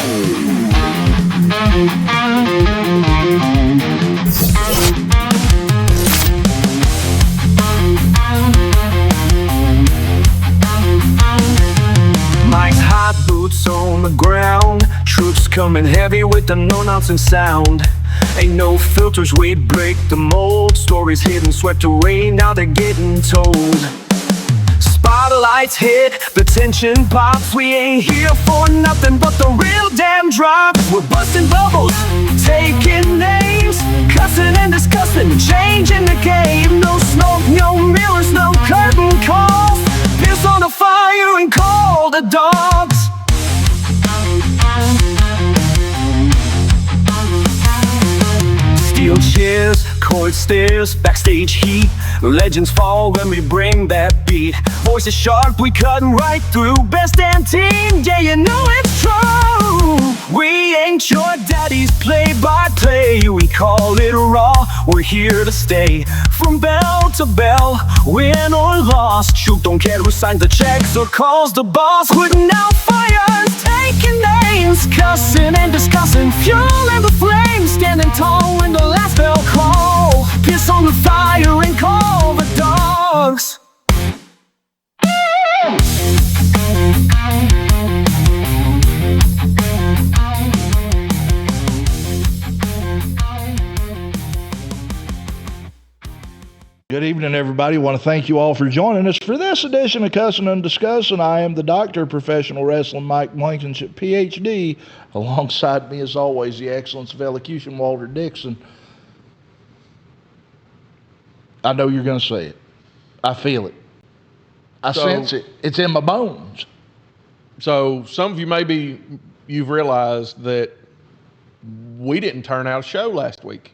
Mike's hot boots on the ground, troops coming heavy with the no-nonsense sound. Ain't no filters, we'd break the mold. Stories hidden, swept away, now they're getting told. Spotlights hit, the tension pops. We ain't here for nothing but the real damn drop. We're busting bubbles, taking names, cussing and discussing, changing the game. No smoke, no mirrors, no curtain calls. Piss on the fire and call the dogs. Steel chairs, court stairs, backstage heat. Legends fall when we bring that beat. Voices sharp, we cutting right through. Best damn team, yeah, you know it's true. We ain't your daddy's play-by-play. We call it raw, we're here to stay. From bell to bell, win or loss. Shoot, don't care who signs the checks or calls the boss. Putting out fires, taking names, cussing and discussing, fueling the flames. Standing tall when the last bell call. Piss on the fire and call the dogs. Good evening, everybody. I want to thank you all for joining us for this edition of Cussin Discussin. I am the Doctor of Professional Wrestling, Mike Blankenship, PhD. Alongside me, as always, the excellence of elocution, Walter Dixon. I know you're going to say it. I feel it. I sense it. It's in my bones. So some of you you've realized that we didn't turn out a show last week.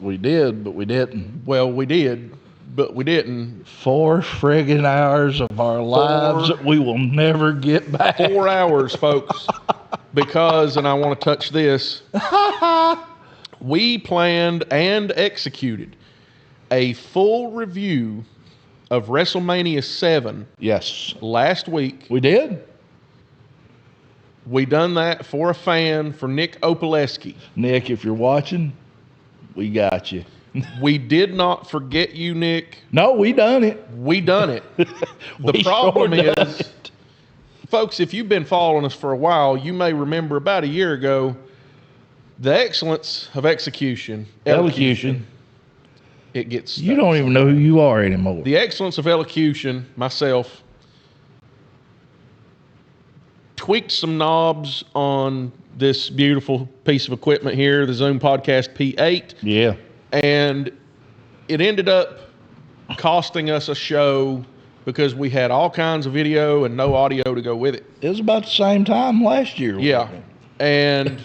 We did, but we didn't. Well, we did, but we didn't. 4 friggin' hours of our lives that we will never get back. 4 hours, folks. Because, and I want to touch this, we planned and executed a full review of WrestleMania 7. Yes. Last week. We did. We done that for a fan, for Nick Opaleski. Nick, if you're watching, we got you. We did not forget you, Nick. No, we done it. We done it. The problem is, folks, if you've been following us for a while, you may remember about a year ago, the excellence of execution. Elocution. It gets stuck. You don't even know who you are anymore. The excellence of elocution, myself, tweaked some knobs on this beautiful piece of equipment here, the Zoom Podcast P8. Yeah. And it ended up costing us a show because we had all kinds of video and no audio to go with it. It was about the same time last year. Yeah. And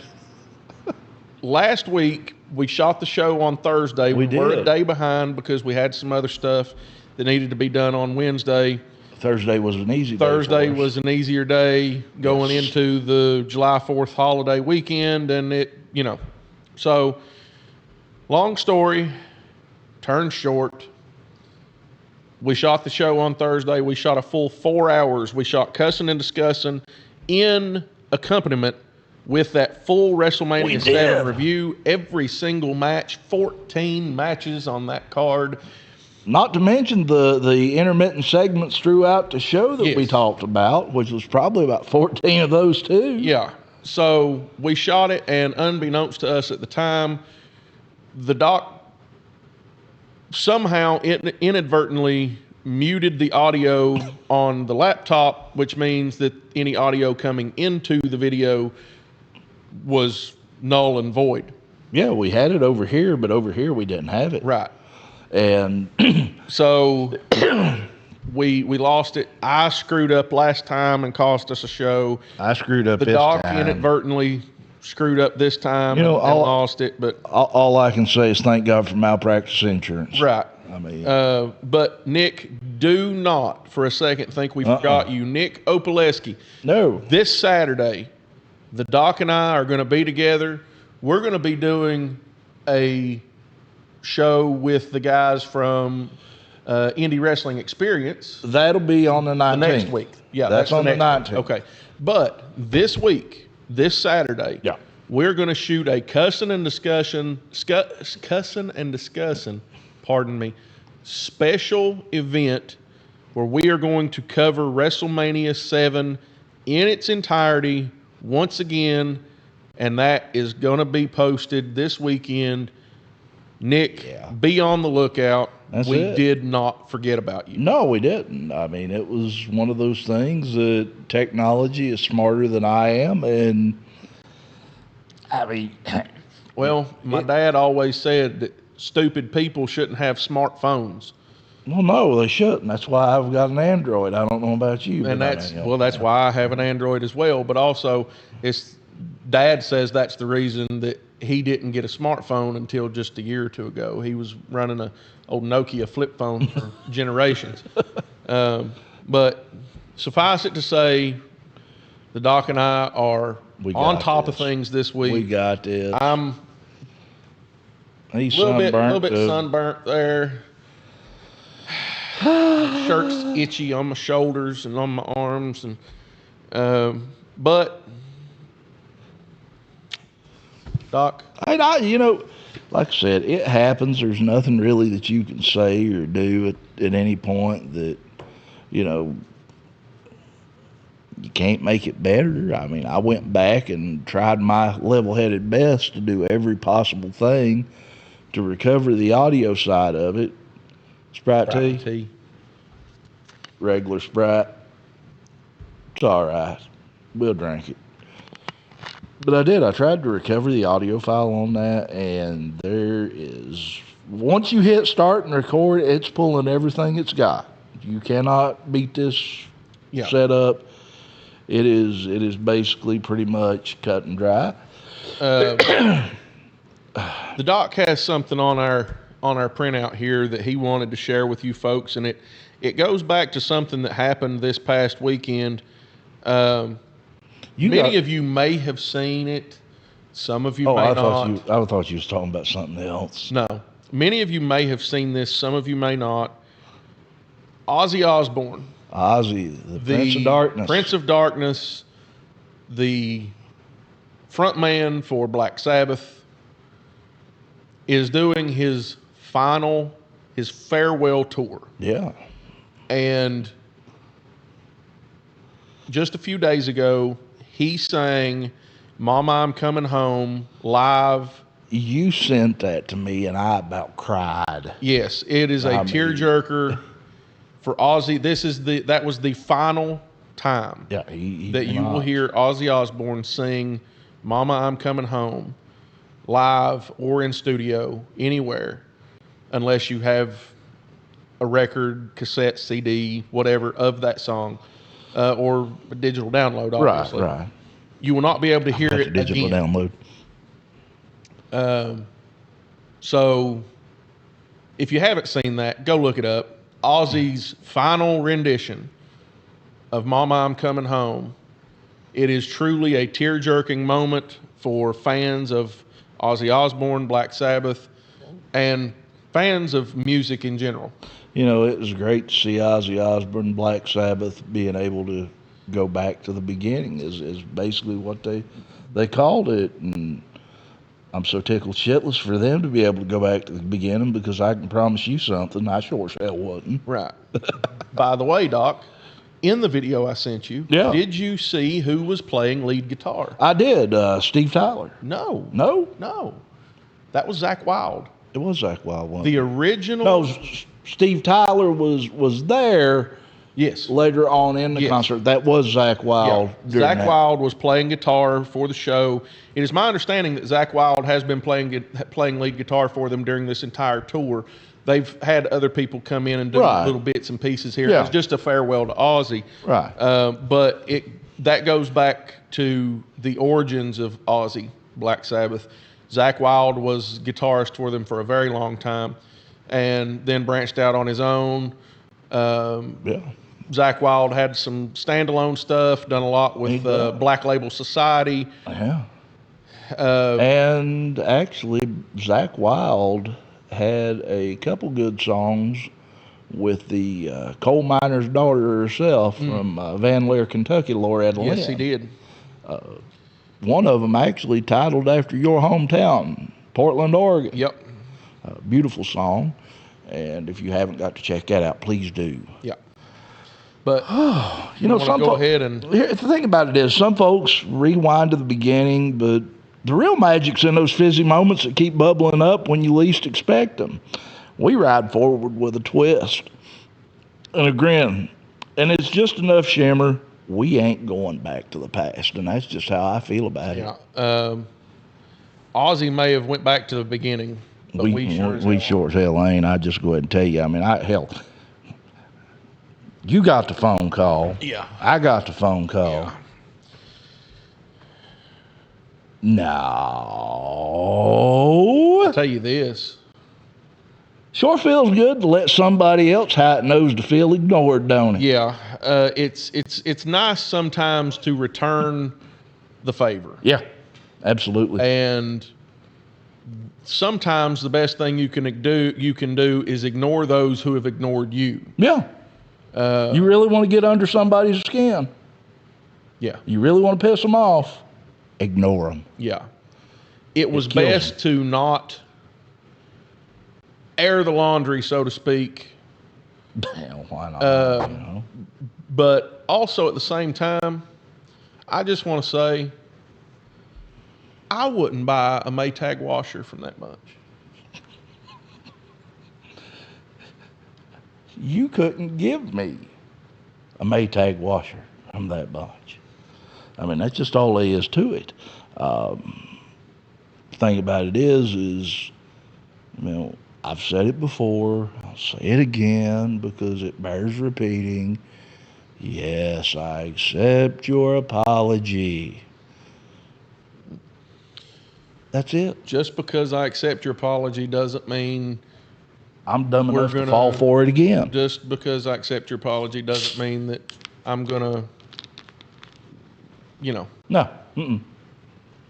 last week, we shot the show on Thursday. We were a day behind because we had some other stuff that needed to be done on Wednesday. Thursday was an easy day. Thursday was an easier day going into the July 4th holiday weekend, and it, you know. So, long story, turned short. We shot the show on Thursday. We shot a full 4 hours. We shot Cussin and Discussin in accompaniment with that full WrestleMania 7 review. Every single match, 14 matches on that card. Not to mention the intermittent segments throughout the show that we talked about, which was probably about 14 of those too. Yeah. So we shot it, and unbeknownst to us at the time, the doc somehow inadvertently muted the audio on the laptop, which means that any audio coming into the video was null and void. Yeah, we had it over here, but over here we didn't have it. Right. And so we lost it. I screwed up last time and cost us a show. I screwed up this time. The doc inadvertently screwed up this time and lost it. But all I can say is thank God for malpractice insurance. Right. I mean, but Nick, do not for a second think we forgot you. Nick Opaleski. No. This Saturday, the doc and I are going to be together. We're going to be doing a show with the guys from Indie Wrestling Experience. That'll be on the 19th. The next week. Yeah, that's on the 19th. Okay. But this week, this Saturday, Yeah. we're going to shoot a Cussin Discussin, pardon me, special event where we are going to cover WrestleMania 7 in its entirety once again, and that is going to be posted this weekend. Nick, be on the lookout. We did not forget about you. No, we didn't. I mean, it was one of those things that technology is smarter than I am, and I mean, well, my dad always said that stupid people shouldn't have smartphones. well, no, they shouldn't. That's why I've got an Android. I don't know about you. And but that's I mean, that's why I have an Android as well. But also, Dad says that's the reason that he didn't get a smartphone until just a year or two ago. He was running a old Nokia flip phone for generations. But suffice it to say, the Doc and I are on top of things this week. We got this. He's a little bit sunburnt there. Shirt's itchy on my shoulders and on my arms, and but Doc, you know, like I said, it happens. There's nothing really that you can say or do at any point that, you know, you can't make it better. I mean, I went back and tried my level-headed best to do every possible thing to recover the audio side of it. Sprite tea. Regular Sprite. It's all right. We'll drink it. But I did. I tried to recover the audio file on that, and there is, once you hit start and record, it's pulling everything it's got. You cannot beat this setup. It is basically pretty much cut and dry. The Doc has something on our printout here that he wanted to share with you folks, and it goes back to something that happened this past weekend. Many of you may have seen it. Some of you may not. I thought you was talking about something else. No. Many of you may have seen this. Some of you may not. Ozzy Osbourne. Ozzy, the Prince of Darkness. Prince of Darkness, the front man for Black Sabbath, is doing his farewell tour. Yeah. And just a few days ago, he sang Mama, I'm Coming Home live. You sent that to me, and I about cried. Yes, it is a tearjerker for Ozzy. That was the final time that you will hear Ozzy Osbourne sing Mama, I'm Coming Home live or in studio, anywhere, unless you have a record, cassette, CD, whatever of that song, or a digital download, obviously. Right. You will not be able to hear it digital again. Download. So if you haven't seen that, go look it up. Ozzy's final rendition of Mama, I'm Coming Home. It is truly a tear-jerking moment for fans of Ozzy Osbourne, Black Sabbath, and fans of music in general. You know, it was great to see Ozzy Osbourne, Black Sabbath, being able to go back to the beginning is basically what they called it. And I'm so tickled shitless for them to be able to go back to the beginning, because I can promise you something, I sure as hell wasn't. Right. By the way, Doc, in the video I sent you, did you see who was playing lead guitar? I did. Steve Tyler. No. No? That was Zakk Wylde. It was Zakk Wylde, wasn't The it? original. No, Steve Tyler was there. Yes. Later on in the concert, that was Zakk Wylde. Yeah. Zakk Wylde was playing guitar for the show. It is my understanding that Zakk Wylde has been playing lead guitar for them during this entire tour. They've had other people come in and do little bits and pieces here. It's just a farewell to Ozzy. Right. But that goes back to the origins of Ozzy, Black Sabbath. Zakk Wylde was guitarist for them for a very long time, and then branched out on his own. Zakk Wylde had some standalone stuff, done a lot with Black Label Society. Yeah. And actually, Zakk Wylde had a couple good songs with the coal miner's daughter herself from Van Lear, Kentucky, Loretta Lynn. Yes, he did. one of them actually titled after your hometown, Portland, Oregon. Yep. Beautiful song. And if you haven't got to check that out, please do. Yeah. But You know, some go ahead and the thing about it is some folks rewind to the beginning, but the real magic's in those fizzy moments that keep bubbling up when you least expect them. We ride forward with a twist and a grin, and it's just enough shimmer. We ain't going back to the past, and that's just how I feel about it. Ozzy may have went back to the beginning, but we sure as hell ain't. I just go ahead and tell you. I mean, hell, you got the phone call. Yeah. I got the phone call. Yeah. No. I'll tell you this. Sure feels good to let somebody else how it knows to feel ignored, don't it? Yeah. It's nice sometimes to return the favor. Yeah, absolutely. And sometimes the best thing you can do is ignore those who have ignored you. Yeah. You really want to get under somebody's skin. Yeah. You really want to piss them off. Ignore them. Yeah. It was best to not air the laundry, so to speak. Hell, why not? You know? But also at the same time, I just want to say, I wouldn't buy a Maytag washer from that bunch. You couldn't give me a Maytag washer from that bunch. I mean, that's just all there is to it. Thing about it is, you know, I've said it before, I'll say it again because it bears repeating. Yes, I accept your apology. That's it. Just because I accept your apology doesn't mean I'm dumb enough to fall for it again. Just because I accept your apology doesn't mean that I'm going to, No.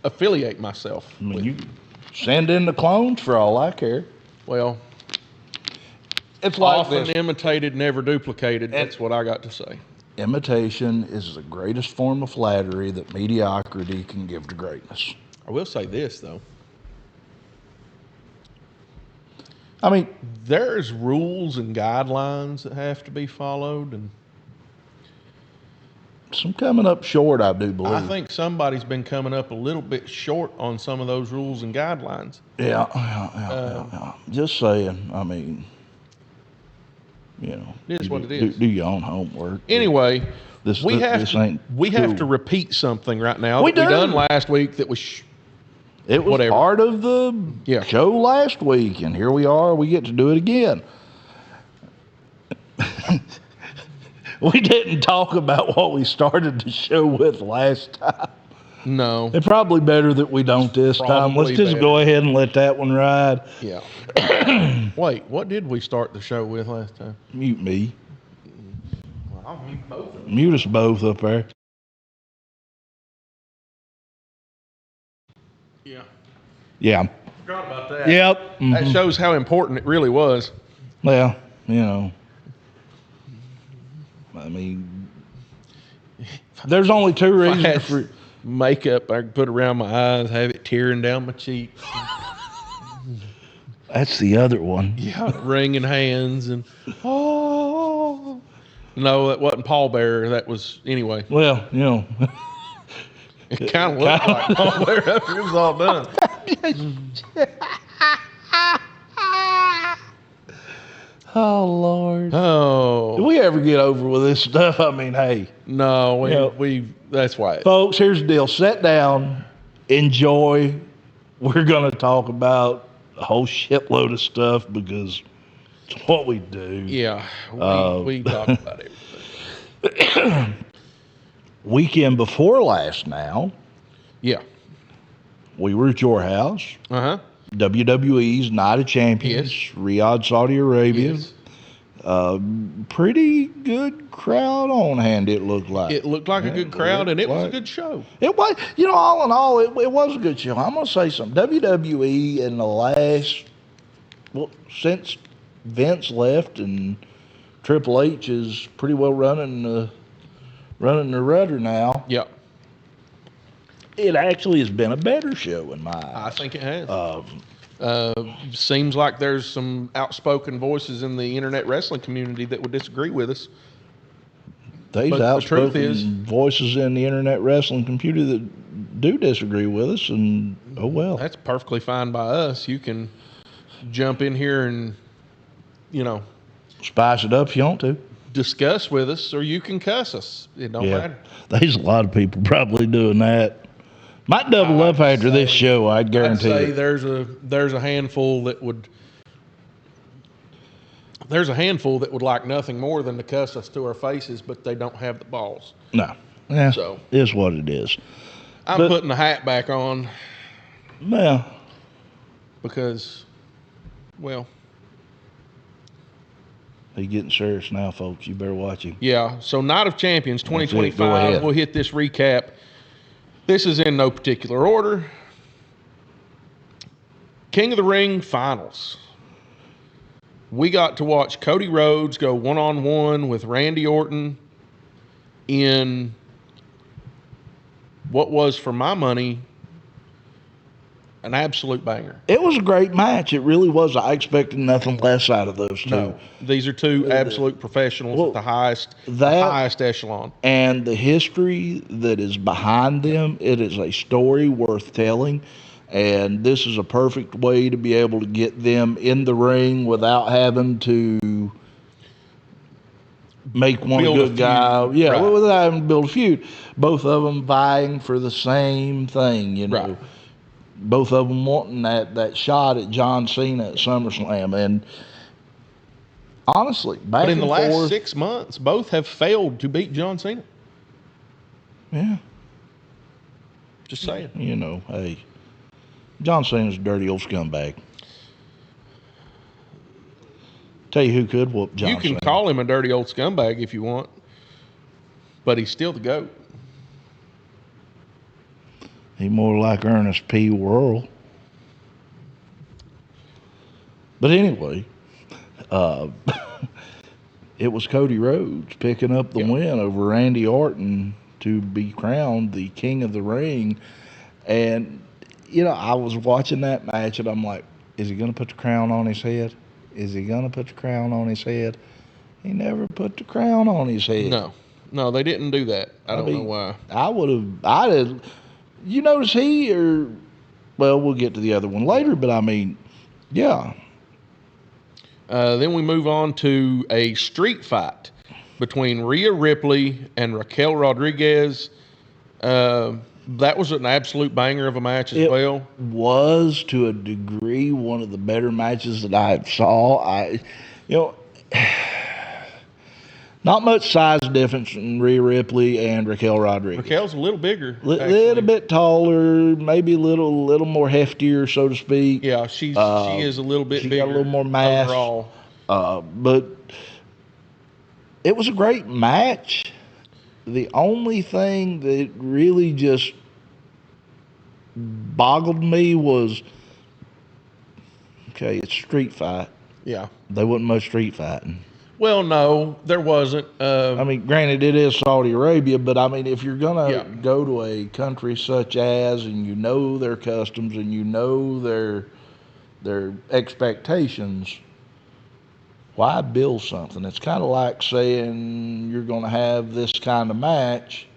affiliate myself I mean, with you send in the clones for all I care. Well, it's like often this. imitated, never duplicated. That's what I got to say. Imitation is the greatest form of flattery that mediocrity can give to greatness. I will say this, though. I mean, There's rules and guidelines that have to be followed, and some coming up short, I do believe. I think somebody's been coming up a little bit short on some of those rules and guidelines. Yeah. Just saying. I mean, you know, It is what it is. Do your own homework. Anyway, we have cool. to repeat something right now We that we do. done last week that was It was whatever. part of the show last week, and here we are. We get to do it again. We didn't talk about what we started the show with last time. no. It's probably better that we don't this time. Let's Probably just better. go ahead and let that one ride. Yeah. Wait, what did we start the show with last time? Mute me. Well, I'll mute both of them. Mute us both up there. Yeah. Yeah. Forgot about that. Yep. That shows how important it really was. Well, you know. I mean, there's only two I reasons had for makeup I could put around my eyes, have it tearing down my cheeks. That's the other one. Yeah, wringing hands and oh. No, that wasn't pallbearer. That was anyway. Well, you know. It kind of looked like pallbearer after it was all done. Oh Lord. Oh. Do we ever get over with this stuff? I mean, hey. No, we that's why. Folks, here's the deal. Sit down, enjoy. We're going to talk about a whole shitload of stuff because it's what we do. Yeah, we talk about everything. Weekend before last now, Yeah. we were at your house. Uh-huh. WWE's Night of Champions, Yes. Riyadh, Saudi Arabia. Yes. Pretty good crowd on hand, it looked like. It looked like a good crowd, and it was a good show. It was, you know, all in all, it was a good show. I'm going to say something. WWE in the last, well, since Vince left and Triple H is pretty well running the rudder now. Yeah. it actually has been a better show in my eyes. I think it has. Seems like there's some outspoken voices in the internet wrestling community that would disagree with us. There's But the outspoken truth is, voices in the internet wrestling community that do disagree with us, and oh well. that's perfectly fine by us. You can jump in here and, Spice it up if you want to. discuss with us, or you can cuss us. It don't matter. There's a lot of people probably doing that. Might double up after this show, I guarantee I'd say it. there's a handful that would. There's a handful that would like nothing more than to cuss us to our faces, but they don't have the balls. No. Yeah, So. it's what it is. I'm But- putting the hat back on Well, because, well, he's getting serious now, folks. You better watch him. yeah. So Night of Champions That's it. Go 2025, ahead. we'll hit this recap. This is in no particular order. King of the Ring finals. We got to watch Cody Rhodes go one-on-one with Randy Orton in what was, for my money, an absolute banger. It was a great match. It really was. I expected nothing less out of those two. No, these are two absolute professionals Well, at the highest echelon. And the history that is behind them, it is a story worth telling. And this is a perfect way to be able to get them in the ring without having to make one Build a good guy. feud. Yeah, Right. without having to build a feud. Both of them vying for the same thing, you know. Right. Both of them wanting that shot at John Cena at SummerSlam. And honestly, back But in the and last forth, 6 months, both have failed to beat John Cena. yeah, Just saying. you know, hey, John Cena's a dirty old scumbag. Tell you who could whoop John You can Cena. call him a dirty old scumbag if you want, but he's still the GOAT. He's more like Ernest P. Worrell. But anyway, it was Cody Rhodes picking up the win over Randy Orton to be crowned the King of the Ring. And, you know, I was watching that match and I'm like, is he going to put the crown on his head? Is he going to put the crown on his head? He never put the crown on his head. No, they didn't do that. I don't know why. You notice well, we'll get to the other one later, but I mean, yeah. Then we move on to a street fight between Rhea Ripley and Raquel Rodriguez. That was an absolute banger of a match as well. Was to a degree one of the better matches that I saw. Not much size difference in Rhea Ripley and Raquel Rodriguez. Raquel's a little bigger. Little bit taller, maybe a little more heftier, so to speak. Yeah, she is a little bit bigger. Got a little more mass. Overall. But it was a great match. The only thing that really just boggled me was, okay, it's street fight. Yeah. There wasn't much street fighting. Well, no, there wasn't. I mean, granted, it is Saudi Arabia, but I mean, if you're going to Yeah. go to a country such as, and you know their customs and you know their expectations, why build something? It's kind of like saying you're going to have this kind of match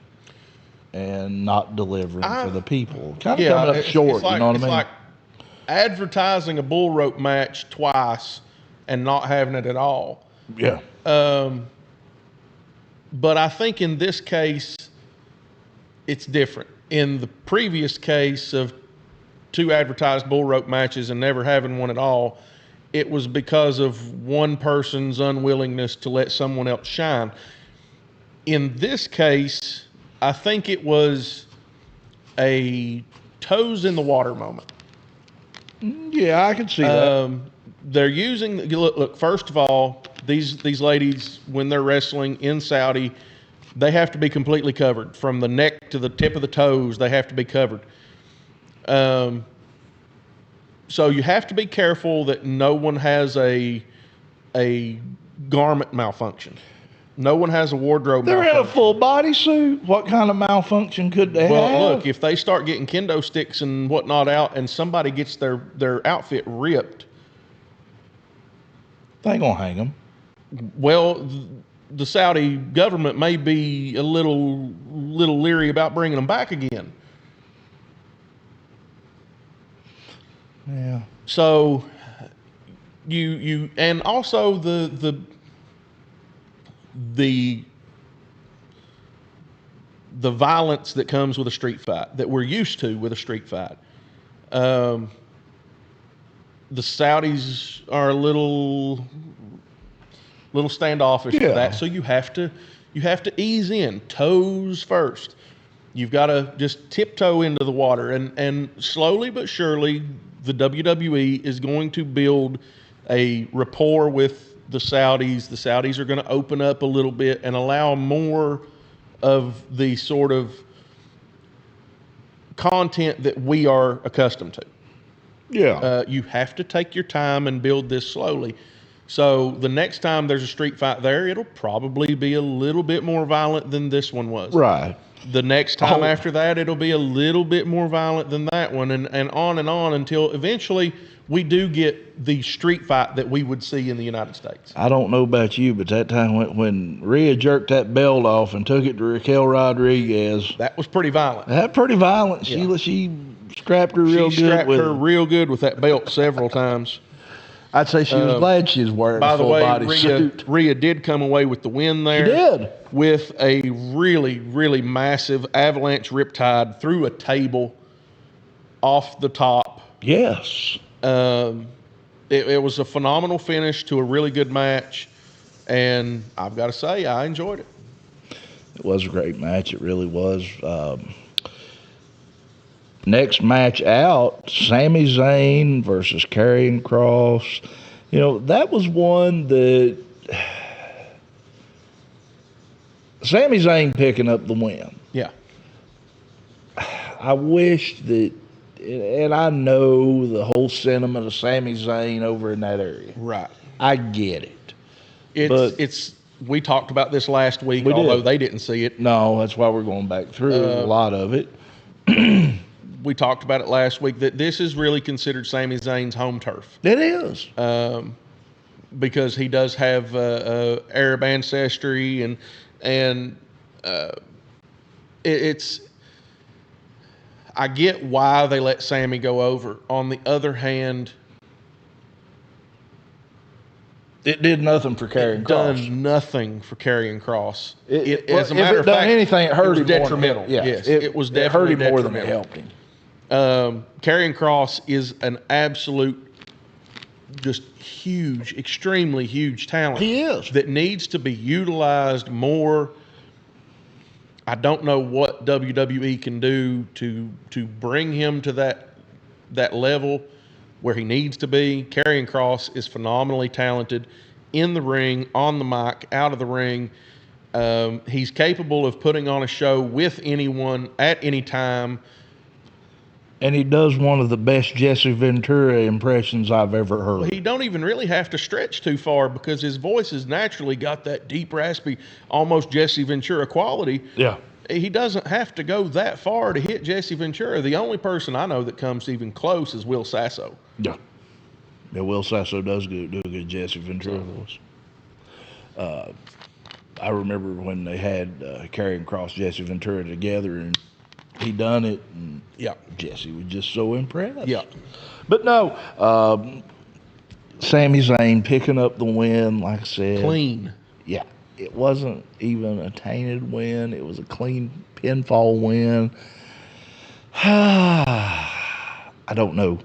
and not delivering for the people. Kind of coming up short, you know what I mean? It's like advertising a bull rope match twice and not having it at all. Yeah. But I think in this case, it's different. In the previous case of 2 advertised bull rope matches and never having one at all, it was because of one person's unwillingness to let someone else shine. In this case, I think it was a toes in the water moment. Yeah, I can see that. They're using look. First of all, these ladies, when they're wrestling in Saudi, they have to be completely covered from the neck to the tip of the toes. They have to be covered. So you have to be careful that no one has a garment malfunction. No one has a wardrobe They're in a malfunction. full bodysuit. What kind of malfunction could they have? Well, look, if they start getting kendo sticks and whatnot out and somebody gets their outfit ripped, they ain't going to hang them. well, the Saudi government may be a little leery about bringing them back again. Yeah. So you and also the violence that comes with a street fight that we're used to with a street fight. The Saudis are a little standoffish for that, so you have to ease in, toes first. You've got to just tiptoe into the water, and slowly but surely, the WWE is going to build a rapport with the Saudis. The Saudis are going to open up a little bit and allow more of the sort of content that we are accustomed to. Yeah. You have to take your time and build this slowly. So the next time there's a street fight there, it'll probably be a little bit more violent than this one was. Right. The next time after that, it'll be a little bit more violent than that one, and on until eventually we do get the street fight that we would see in the United States. I don't know about you, but that time when Rhea jerked that belt off and took it to Raquel Rodriguez, That was pretty violent. that pretty violent. Yeah. She scrapped her real She good strapped with her real good with that belt several times. I'd say she was glad she was wearing By a the full way, body Rhea, suit. Rhea did come away with the win there. She did. With a really, really massive avalanche riptide through a table off the top. Yes. It was a phenomenal finish to a really good match, and I've got to say, I enjoyed it. It was a great match. It really was. Next match out, Sami Zayn versus Karrion Kross. You know, that was one that Sami Zayn picking up the win. Yeah. I wish that, and I know the whole sentiment of Sami Zayn over in that area. Right. I get it. We talked about this last week, We did. although they didn't see it. No, that's why we're going back through a lot of it. We talked about it last week that this is really considered Sami Zayn's home turf. It is. Because he does have Arab ancestry, and it's. I get why they let Sammy go over. On the other hand, It did nothing for Karrion Kross. done nothing for Karrion Kross. As a matter of fact, anything, it hurt was him detrimental. More than, Yes, it was definitely hurt him more than it detrimental. helped him. Karrion Kross is an absolute, just huge, extremely huge talent. He is. That needs to be utilized more. I don't know what WWE can do to bring him to that level where he needs to be. Karrion Kross is phenomenally talented in the ring, on the mic, out of the ring. He's capable of putting on a show with anyone at any time. And he does one of the best Jesse Ventura impressions I've ever heard. He don't even really have to stretch too far because his voice has naturally got that deep, raspy, almost Jesse Ventura quality. Yeah. He doesn't have to go that far to hit Jesse Ventura. The only person I know that comes even close is Will Sasso. Yeah. Yeah, Will Sasso does do a good Jesse Ventura voice. I remember when they had Karrion Kross, Jesse Ventura together, and he done it, and Jesse was just so impressed. Yeah. But no, Sami Zayn picking up the win, like I said. Clean. Yeah. It wasn't even a tainted win. It was a clean pinfall win. I don't know.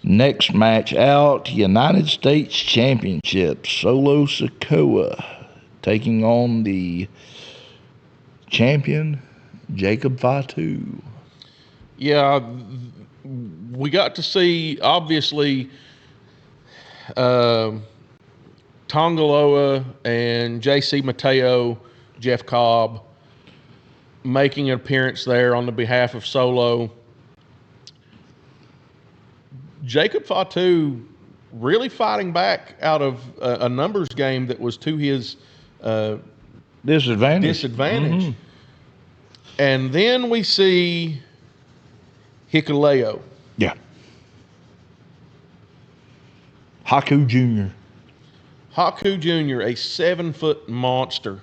Next match out, United States Championship. Solo Sikoa taking on the champion, Jacob Fatu. Yeah, we got to see, obviously, Tongaloa and JC Mateo, Jeff Cobb, making an appearance there on the behalf of Solo. Jacob Fatu really fighting back out of a numbers game that was to his disadvantage. And then we see Hikuleo. Yeah. Haku Jr. Haku Jr., a 7-foot monster,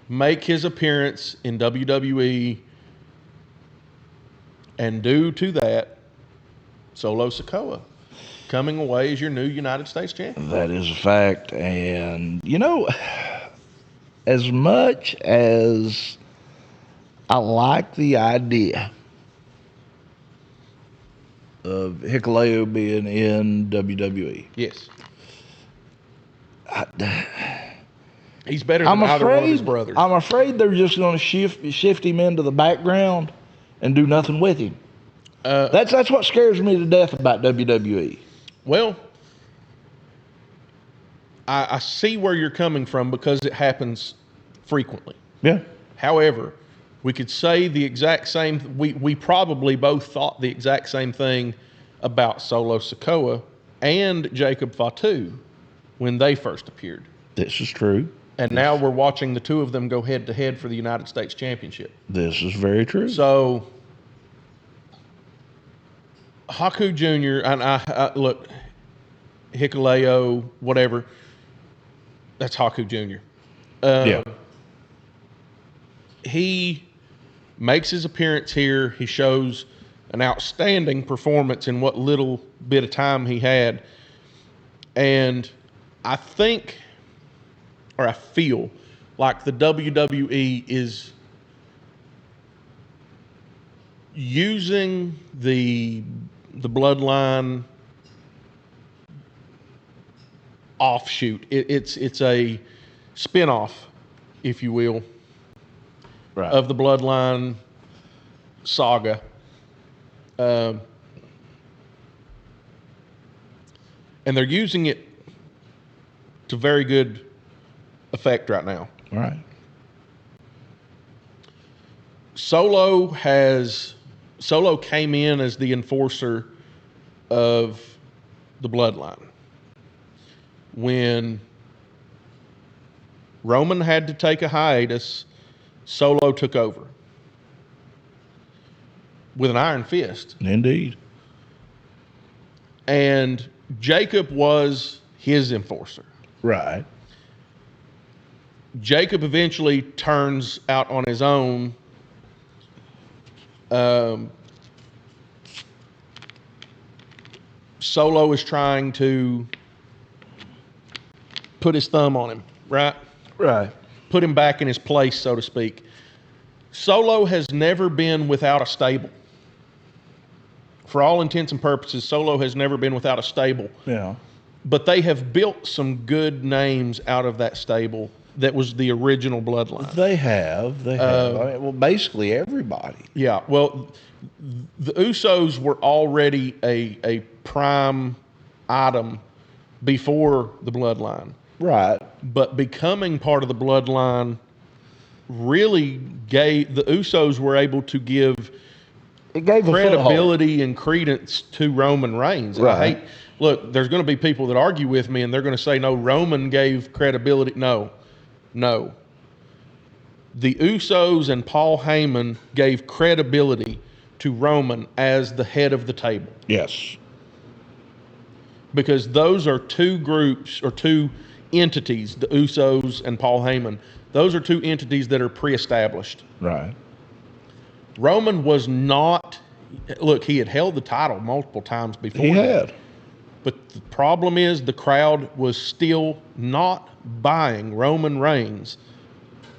make his appearance in WWE, and due to that, Solo Sikoa coming away as your new United States champion. That is a fact. And, you know, as much as I like the idea of Hikuleo being in WWE, Yes. He's better than either one of his brothers. I'm afraid they're just going to shift him into the background and do nothing with him. That's what scares me to death about WWE. Well, I see where you're coming from because it happens frequently. Yeah. However, we could say the exact same. We probably both thought the exact same thing about Solo Sikoa and Jacob Fatu when they first appeared. This is true. And now we're watching the two of them go head to head for the United States Championship. This is very true. So, Haku Jr., and I look, Hikuleo, whatever, that's Haku Jr. Yeah. He makes his appearance here. He shows an outstanding performance in what little bit of time he had. And I think, or I feel like the WWE is using the bloodline offshoot. It's a spinoff, if you will, Right. of the bloodline saga. And they're using it to very good effect right now. Right. Solo came in as the enforcer of the bloodline. When Roman had to take a hiatus, Solo took over with an iron fist. Indeed. And Jacob was his enforcer. Right. Jacob eventually turns out on his own. Solo is trying to put his thumb on him, right? Right. Put him back in his place, so to speak. Solo has never been without a stable. For all intents and purposes, Solo has never been without a stable. Yeah. But they have built some good names out of that stable that was the original bloodline. They have. I mean, well, basically everybody. Yeah, well, the Usos were already a prime item before the bloodline. Right. But becoming part of the bloodline really gave, the Usos were able to give It gave credibility and credence to Roman Reigns. And Right. Look, there's going to be people that argue with me and they're going to say, no, Roman gave credibility. No. The Usos and Paul Heyman gave credibility to Roman as the head of the table. Yes. Because those are two groups or two entities, the Usos and Paul Heyman. Those are two entities that are pre-established. Right. Roman was not, look, he had held the title multiple times before. He that. had. But the problem is the crowd was still not buying Roman Reigns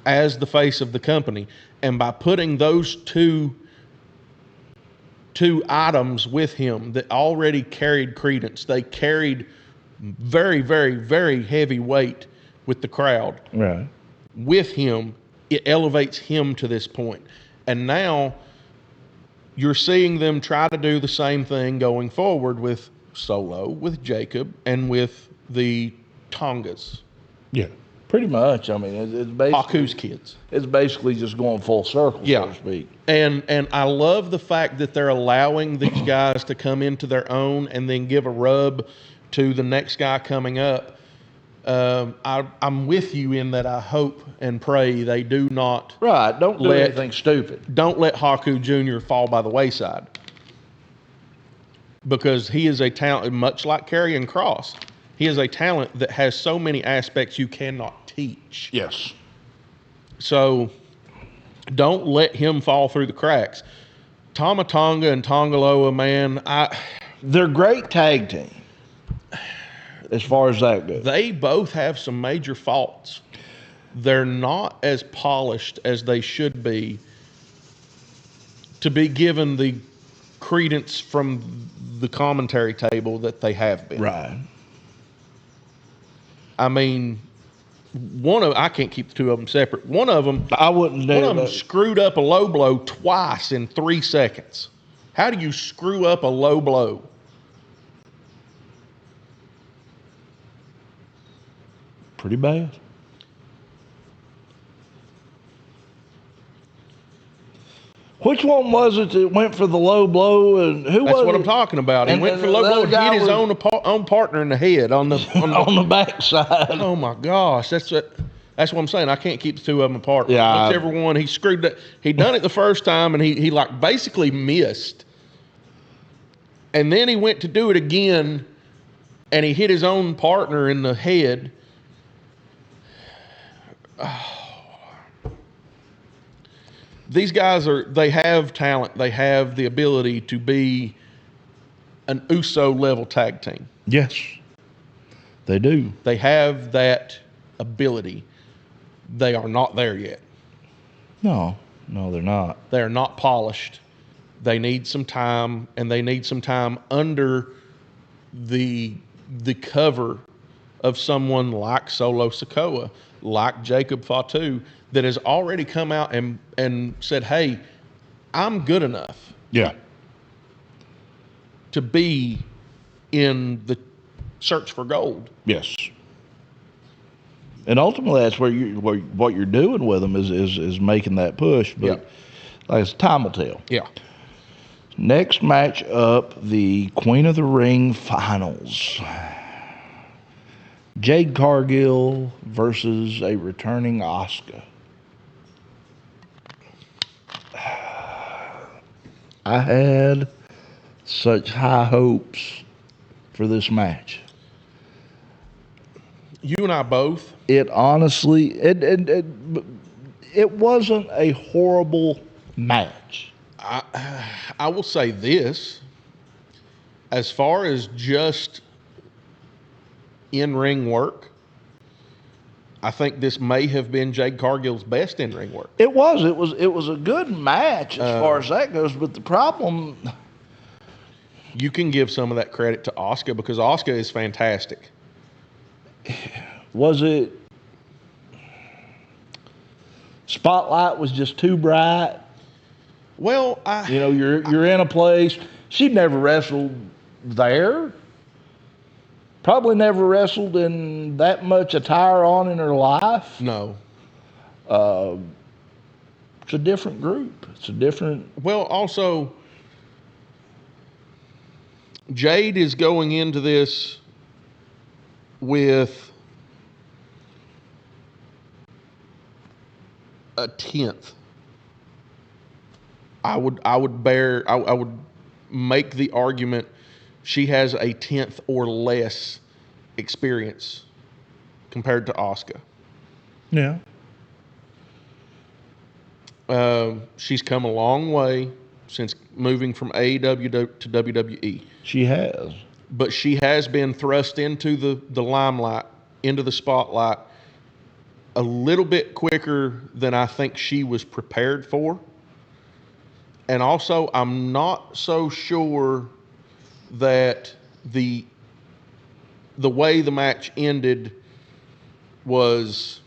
as the face of the company. And by putting those two items with him that already carried credence, they carried very, very, very heavy weight with the crowd. Right. With him, it elevates him to this point. And now you're seeing them try to do the same thing going forward with Solo, with Jacob, and with the Tongas. Yeah. Pretty much. I mean, it's basically Haku's kids. It's basically just going full circle, Yeah. so to speak. And I love the fact that they're allowing these guys to come into their own and then give a rub to the next guy coming up. I'm with you in that I hope and pray they do not. Right. Don't do anything stupid. Don't let Haku Jr. fall by the wayside. Because he is a talent, much like Karrion Kross, he is a talent that has so many aspects you cannot teach. Yes. So don't let him fall through the cracks. Tama Tonga and Tongaloa, man, they're great tag team as far as that goes. They both have some major faults. They're not as polished as they should be to be given the credence from the commentary table that they have been. Right. I mean, I can't keep the two of them separate. One of them screwed up a low blow twice in 3 seconds. How do you screw up a low blow? Pretty bad. Which one was it that went for the low blow? And who was it? That's what I'm talking about. He went for the low blow and hit his own partner in the head on the backside. Oh my gosh, that's what I'm saying. I can't keep the two of them apart. Yeah, whichever one he screwed that. He done it the first time and he like basically missed, and then he went to do it again, and he hit his own partner in the head. These guys they have talent. They have the ability to be an USO level tag team. Yes, they do. They have that ability. They are not there yet. No, they're not. They're not polished. They need some time, and they need some time under the cover of someone like Solo Sikoa, like Jacob Fatu, that has already come out and said, hey, I'm good enough to be in the search for gold. Yes. And ultimately, that's what you're doing with them is making that push. But like time will tell. Yeah. Next match up, the Queen of the Ring finals. Jade Cargill versus a returning Asuka. I had such high hopes for this match. You and I both. It honestly, it wasn't a horrible match. I will say this, as far as just in-ring work, I think this may have been Jade Cargill's best in-ring work. It was a good match as far as that goes, but the problem, you can give some of that credit to Asuka because Asuka is fantastic. Was it spotlight was just too bright? Well, you're in a place. She'd never wrestled there. Probably never wrestled in that much attire on in her life. No. It's a different group. It's a different. Well, also, Jade is going into this with a 10th. I would make the argument she has a 10th or less experience compared to Asuka. Yeah. She's come a long way since moving from AEW to WWE. She has. But she has been thrust into the limelight, into the spotlight, a little bit quicker than I think she was prepared for. And also, I'm not so sure that the way the match ended was,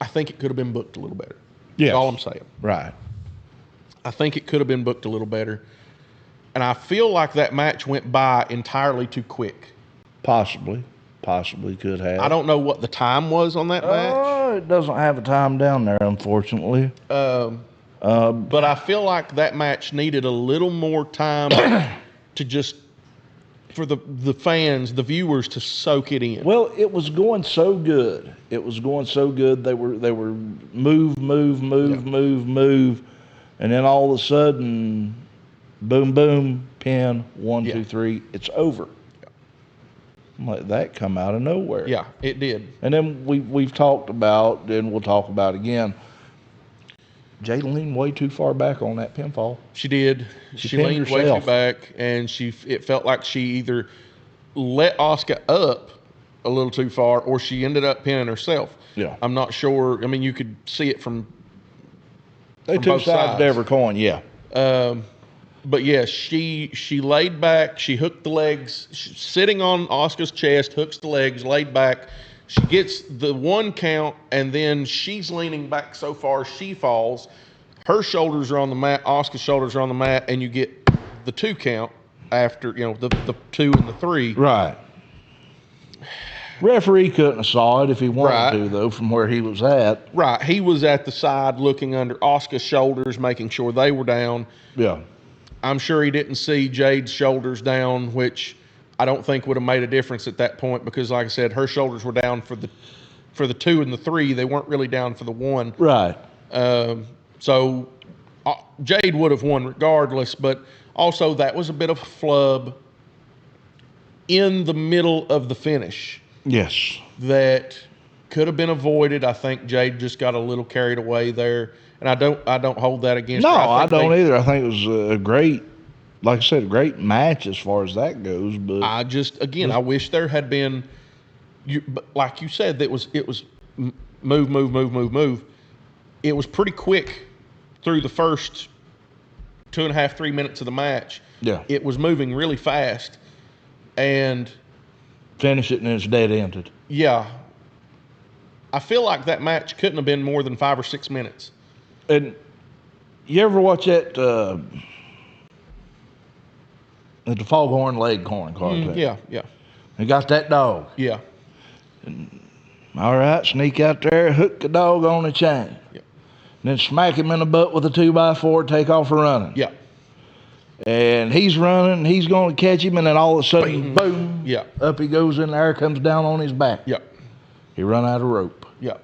I think it could have been booked a little better. Yeah. That's all I'm saying. Right. I think it could have been booked a little better. And I feel like that match went by entirely too quick. Possibly could have. I don't know what the time was on that match. It doesn't have a time down there, unfortunately. But I feel like that match needed a little more time to just for the fans, the viewers, to soak it in. Well, it was going so good. It was going so good. They were move, and then all of a sudden, boom, boom, pin, 1, 2, 3, it's over. I'm like, that come out of nowhere. Yeah, it did. And then we've talked about, and we'll talk about again, Jade leaned way too far back on that pinfall. She did. She pinned leaned way herself. too back, and it felt like she either let Asuka up a little too far, or she ended up pinning herself. Yeah. I'm not sure. I mean, you could see it from They two both sides sides. of every coin, yeah. But yeah, she laid back. She hooked the legs, sitting on Asuka's chest, hooks the legs, laid back. She gets the 1 count, and then she's leaning back so far she falls. Her shoulders are on the mat. Asuka's shoulders are on the mat, and you get the 2 count after, the 2 and the 3. Right. Referee couldn't have saw it if he wanted Right. to, though, from where he was at. Right. He was at the side looking under Asuka's shoulders, making sure they were down. Yeah. I'm sure he didn't see Jade's shoulders down, which I don't think would have made a difference at that point because, like I said, her shoulders were down for the 2 and the 3. They weren't really down for the 1. Right. So Jade would have won regardless, but also that was a bit of a flub in the middle of the finish Yes. that could have been avoided. I think Jade just got a little carried away there, and I don't hold that against No, her. I think don't either. I think it was a great, like I said, a great match as far as that goes. But I wish there had been, but like you said, it was move. It was pretty quick through the first 2.5, 3 minutes of the match. yeah, It was moving really fast, and finish it and it's dead ended. yeah, I feel like that match couldn't have been more than 5 or 6 minutes. And you ever watch that the Foghorn Leghorn cartoon? Yeah. They got that dog. Yeah. All right, sneak out there, hook the dog on the chain. Yep. And then smack him in the butt with a 2x4, take off running. Yeah. And he's running, he's going to catch him, and then all of a sudden, boom, Yeah. up he goes in there, comes down on his back. Yeah. He run out of rope, Yeah.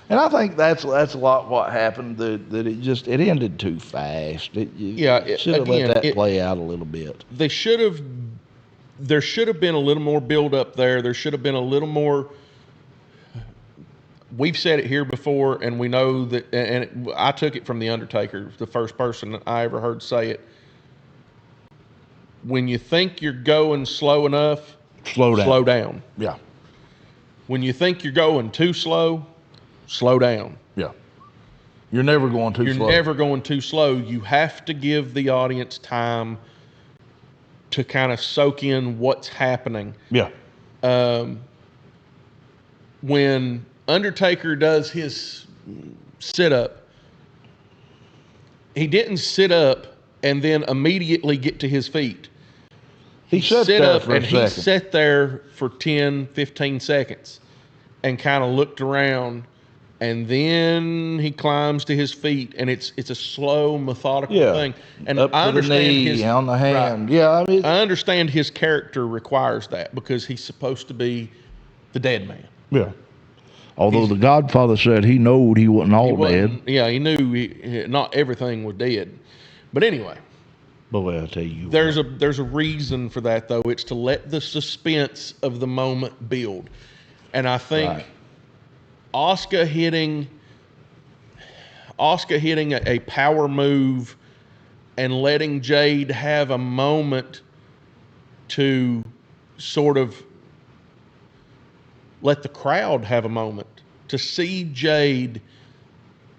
And I think that's a lot what happened, that it ended too fast. Should have let that play out a little bit. There should have been a little more build up there. There should have been a little more. We've said it here before, and we know that, I took it from The Undertaker, the first person I ever heard say it. When you think you're going slow enough, Slow down. Yeah. When you think you're going too slow down. Yeah. You're never going too slow. You're never going too slow. You have to give the audience time to kind of soak in what's happening. Yeah. When Undertaker does his sit-up, he didn't sit up and then immediately get to his feet. He sat Sit there up for a and he second. sat there for 10, 15 seconds and kind of looked around, and then he climbs to his feet, and it's a slow, methodical thing. And up I to the understand knee, on the hand. Yeah, I mean, I understand his character requires that because he's supposed to be the dead man. yeah. Although the Godfather said he knowed he wasn't all dead. Yeah, he knew not everything was dead. But anyway, Boy, I'll tell you. there's a reason for that, though. It's to let the suspense of the moment build. And I think Asuka hitting a power move and letting Jade have a moment to sort of let the crowd have a moment to see Jade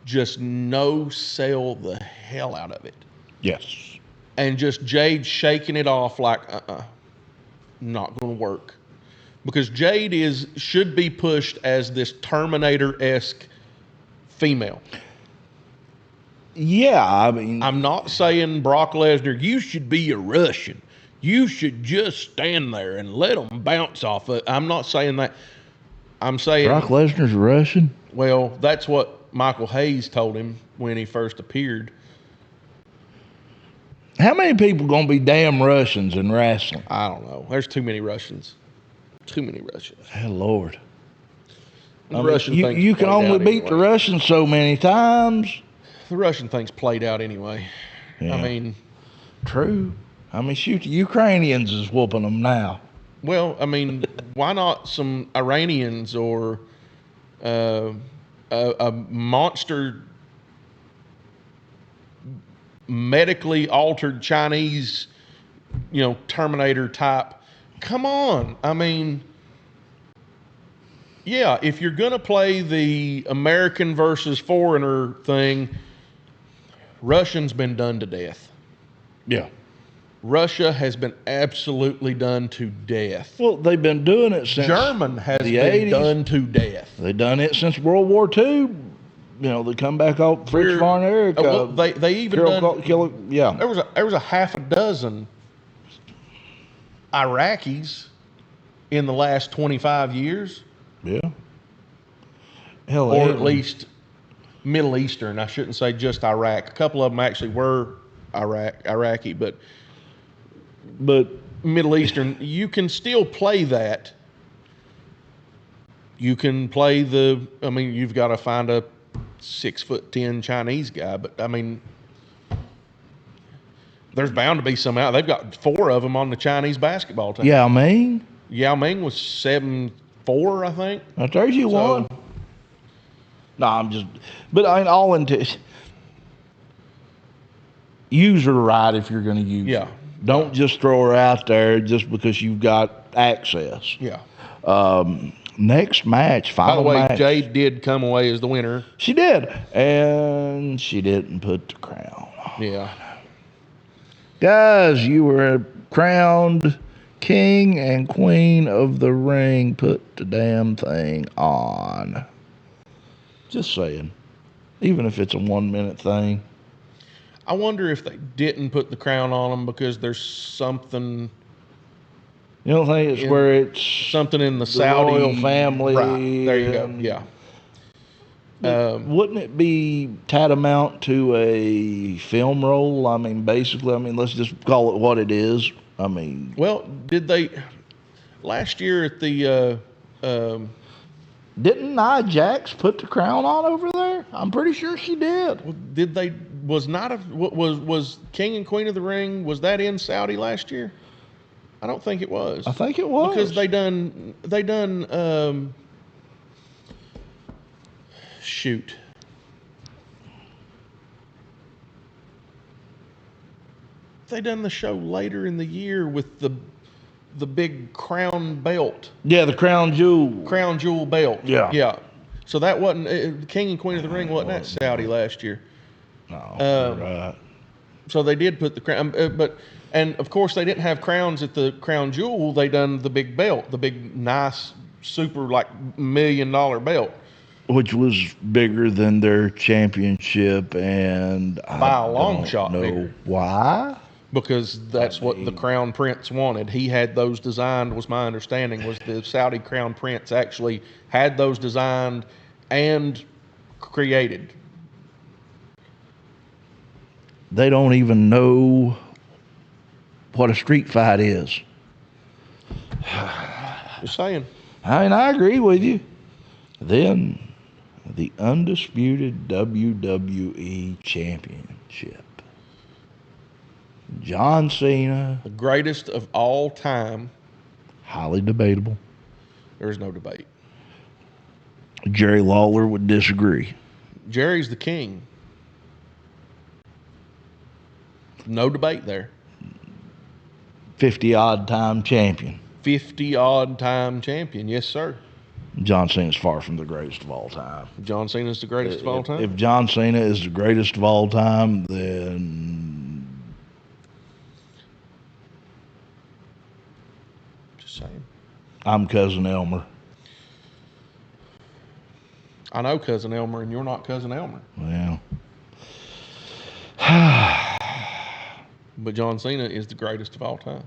just no-sell the hell out of it. Yes. And just Jade shaking it off like, not going to work. Because Jade should be pushed as this Terminator-esque female. Yeah, I mean, I'm not saying Brock Lesnar, you should be a Russian. You should just stand there and let them bounce off it. I'm not saying that. I'm saying Brock Lesnar's Russian. Well, that's what Michael Hayes told him when he first appeared. How many people gonna be damn Russians in wrestling? I don't know. There's too many Russians. Too many Russians. Oh, Lord. The Russian thing's you can played only out beat the anyway. Russians so many times. The Russian thing's played out anyway. Yeah. I mean, True. I mean, shoot, the Ukrainians is whooping them now. well, I mean, why not some Iranians or a monster medically altered Chinese, Terminator type? Come on. I mean, yeah, if you're going to play the American versus foreigner thing, Russian's been done to death. Yeah. Russia has been absolutely done to death. Well, they've been doing it since German has the been 80s. done to death. They've done it since World War II. They come back off Fritz von Erich. Well, they even done. Yeah. There was a half a dozen Iraqis in the last 25 years, Yeah. Hell, or at least Middle Eastern. I shouldn't say just Iraq. A couple of them actually were Iraqi, but Middle Eastern. You can still play that. You can play you've got to find a 6'10" Chinese guy, but I mean, there's bound to be some out. They've got 4 of them on the Chinese basketball team. yeah, I mean, Yao Ming was 7'4", I think. there's you one. No, I'm just, but I mean, all into use her right if you're going to use Yeah. her. Don't just throw her out there just because you've got access. Yeah. Next match, By the final way, match. Jade did come away as the winner. She did, and she didn't put the crown on. Yeah. Guys, you were crowned king and queen of the ring. Put the damn thing on. Just saying. Even if it's a 1-minute thing. I wonder if they didn't put the crown on them because there's something You don't think it's where it's in the the Saudi royal family? Right. There you go. and- Yeah. Wouldn't it be tantamount to a film role? I mean, basically, let's just call it what it is. I mean, Well, did they last year at the didn't Nia Jax put the crown on over there? I'm pretty sure she did. did they was King and Queen of the Ring, was that in Saudi last year? I don't think it was. I think it was. Because they done shoot. They done the show later in the year with the big crown belt, Yeah, the crown jewel. crown jewel belt. Yeah. Yeah. So that wasn't King and Queen of the Ring wasn't that Saudi last year. No, Um, you're right. So they did put the crown, and of course they didn't have crowns at the crown jewel. They done the big belt, the big nice super like $1 million belt. Which was bigger than their championship, and By a long don't shot know bigger. why. Because that's what the crown prince wanted. He had those designed, was my understanding, was the Saudi crown prince actually had those designed and created. They don't even know what a street fight is. Just saying. I mean, I agree with you. Then, the undisputed WWE Championship. John Cena, The greatest of all time. highly debatable. There's no debate. Jerry Lawler would disagree. Jerry's the king. No debate there. 50-odd time champion. 50-odd time champion. Yes, sir. John Cena's far from the greatest of all time. John Cena's the greatest of all time. If John Cena is the greatest of all time, then Just saying. I'm Cousin Elmer. I know Cousin Elmer, and you're not Cousin Elmer. Well, But John Cena is the greatest of all time.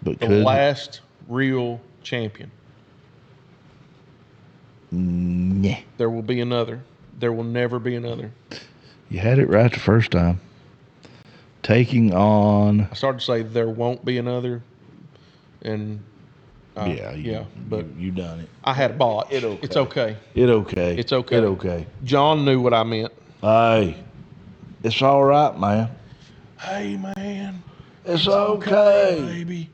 but The last real champion. Nah. There will be another. There will never be another. You had it right the first time. taking on. I started to say there won't be another, and but you done it. I had a botch. It okay. It's okay. It okay. It's okay. It okay. John knew what I meant. Hey, it's all right, man. Hey, man. It's okay. Baby.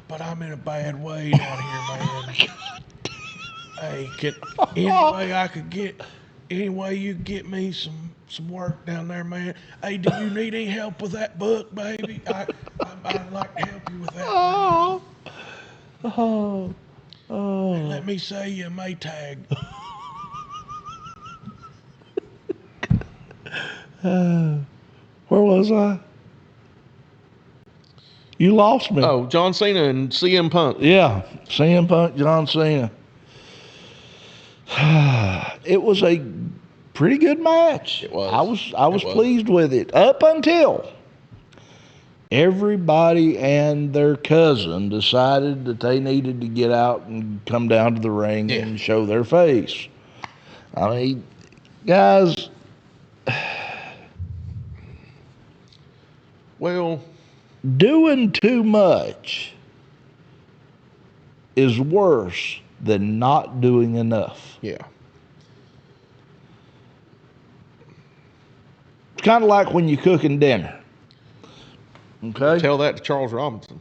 But I'm in a bad way down here, man. Hey, any way you get me some work down there, man. Hey, do you need any help with that book, baby? I'd like to help you with that. Hey, let me say you a Maytag. Where was I? You lost me. Oh, John Cena and CM Punk. Yeah, CM Punk, John Cena. It was a pretty good match. It was. I was pleased with it up until everybody and their cousin decided that they needed to get out and come down to the ring and show their face. I mean, guys. Well, doing too much is worse than not doing enough. yeah. It's kind of like when you're cooking dinner. Okay? Tell that to Charles Robinson.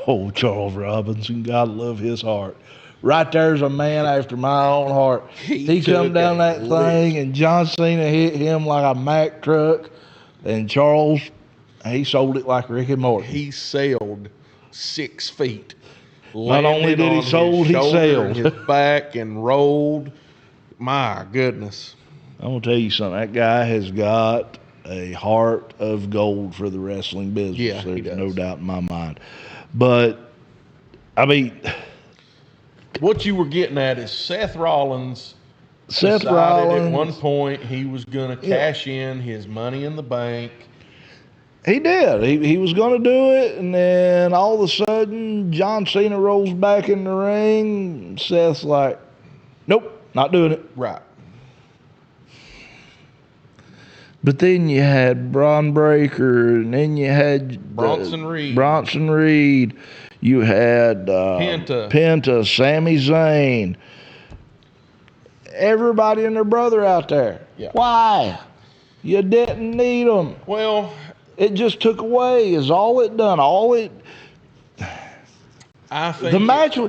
Oh, Charles Robinson, God love his heart. Right there's a man after my own heart. He come down that thing, and John Cena hit him like a Mack truck, and Charles, he sold it like Rick and Morty. He sailed 6 feet. Not only did he sold, he sailed. His back and rolled. My goodness. I'm going to tell you something. That guy has got a heart of gold for the wrestling business. Yeah, he There's does. no doubt in my mind. But, I mean, what you were getting at is Seth Rollins Seth at Rollins, one point he was going to cash in his Money in the Bank. he did. He was going to do it, and then all of a sudden, John Cena rolls back in the ring. Seth's like, nope, not doing it. Right. But then you had Braun Breaker, and then you had Bronson Reed. You had Penta, Sami Zayn. Everybody and their brother out there. Yeah. Why? You didn't need them. Well, It just took away. Is all it done. I think The match.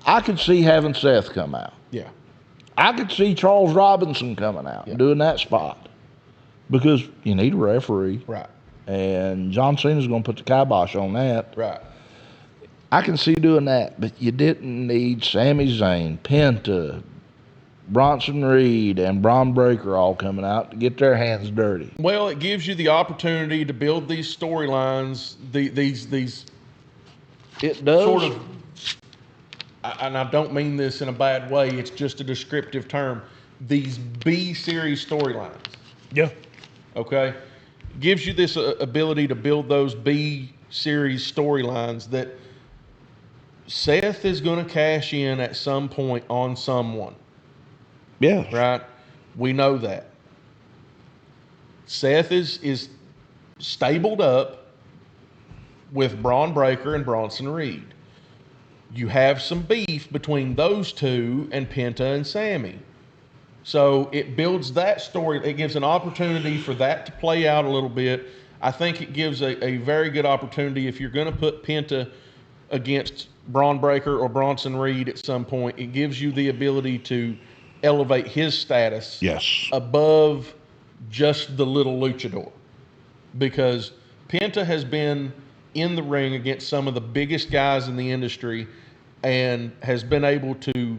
I could see having Seth come out. Yeah. I could see Charles Robinson coming out and doing that spot. Because you need a referee. Right. And John Cena's going to put the kibosh on that. Right. I can see doing that, but you didn't need Sami Zayn, Penta, Bronson Reed, and Braun Breaker all coming out to get their hands dirty. Well, it gives you the opportunity to build these storylines, these It does. sort of, and I don't mean this in a bad way, it's just a descriptive term, these B-series storylines. Yeah. Okay? Gives you this ability to build those B-series storylines that Seth is going to cash in at some point on someone. Yeah. Right? We know that. Seth is stabled up with Braun Breaker and Bronson Reed. You have some beef between those two and Penta and Sammy. So it builds that story. It gives an opportunity for that to play out a little bit. I think it gives a very good opportunity if you're going to put Penta against Braun Breaker or Bronson Reed at some point. It gives you the ability to elevate his status above just the little luchador. Because Penta has been in the ring against some of the biggest guys in the industry and has been able to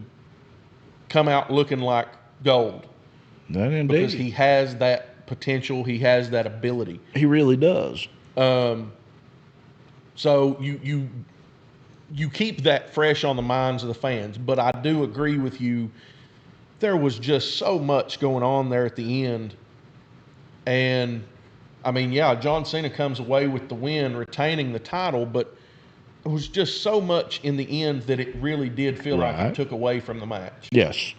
come out looking like gold. That indeed. Because he has that potential, he has that ability. He really does. So you keep that fresh on the minds of the fans. But I do agree with you. There was just so much going on there at the end. And, I mean, yeah, John Cena comes away with the win, retaining the title, but it was just so much in the end that it really did feel like it took away from the match. Yes.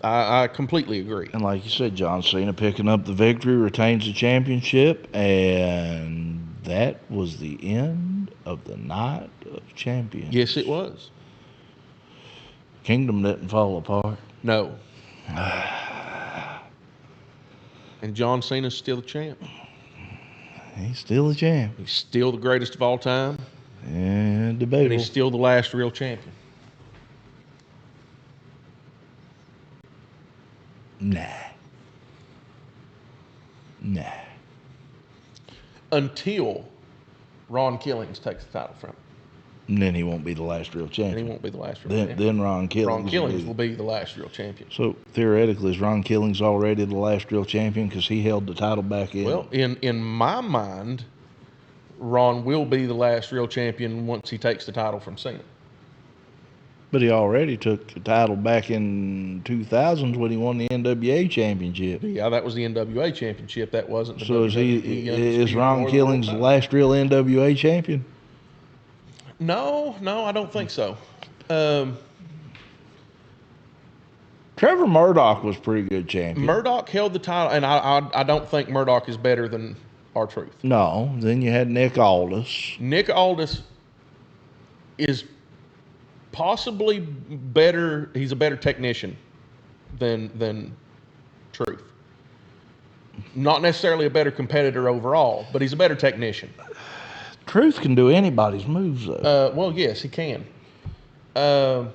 I completely agree. And like you said, John Cena picking up the victory, retains the championship, and that was the end of the Night of Champions. Yes, it was. Kingdom didn't fall apart. No. And John Cena's still the champ. He's still a champ. He's still the greatest of all time. And And debatable. he's still the last real champion. Nah. Until Ron Killings takes the title from him. And then he won't be the last real And he champion. won't be the last real champion. Then Ron Killings. Ron Killings will be the last real champion. So theoretically, is Ron Killings already the last real champion because he held the title back in? Well, in my mind, Ron will be the last real champion once he takes the title from Cena. But he already took the title back in 2000s when he won the NWA championship. Yeah, that was the NWA championship. That wasn't the So is WWE is Ron Undisputed Killings the World last real NWA champion? title. No, I don't think so. Trevor Murdoch was pretty good champion. Murdoch held the title, and I don't think Murdoch is better than R-Truth. No, then you had Nick Aldis. Nick Aldis is possibly better. He's a better technician than Truth. Not necessarily a better competitor overall, but he's a better technician. Truth can do anybody's moves though. Well, yes, he can. But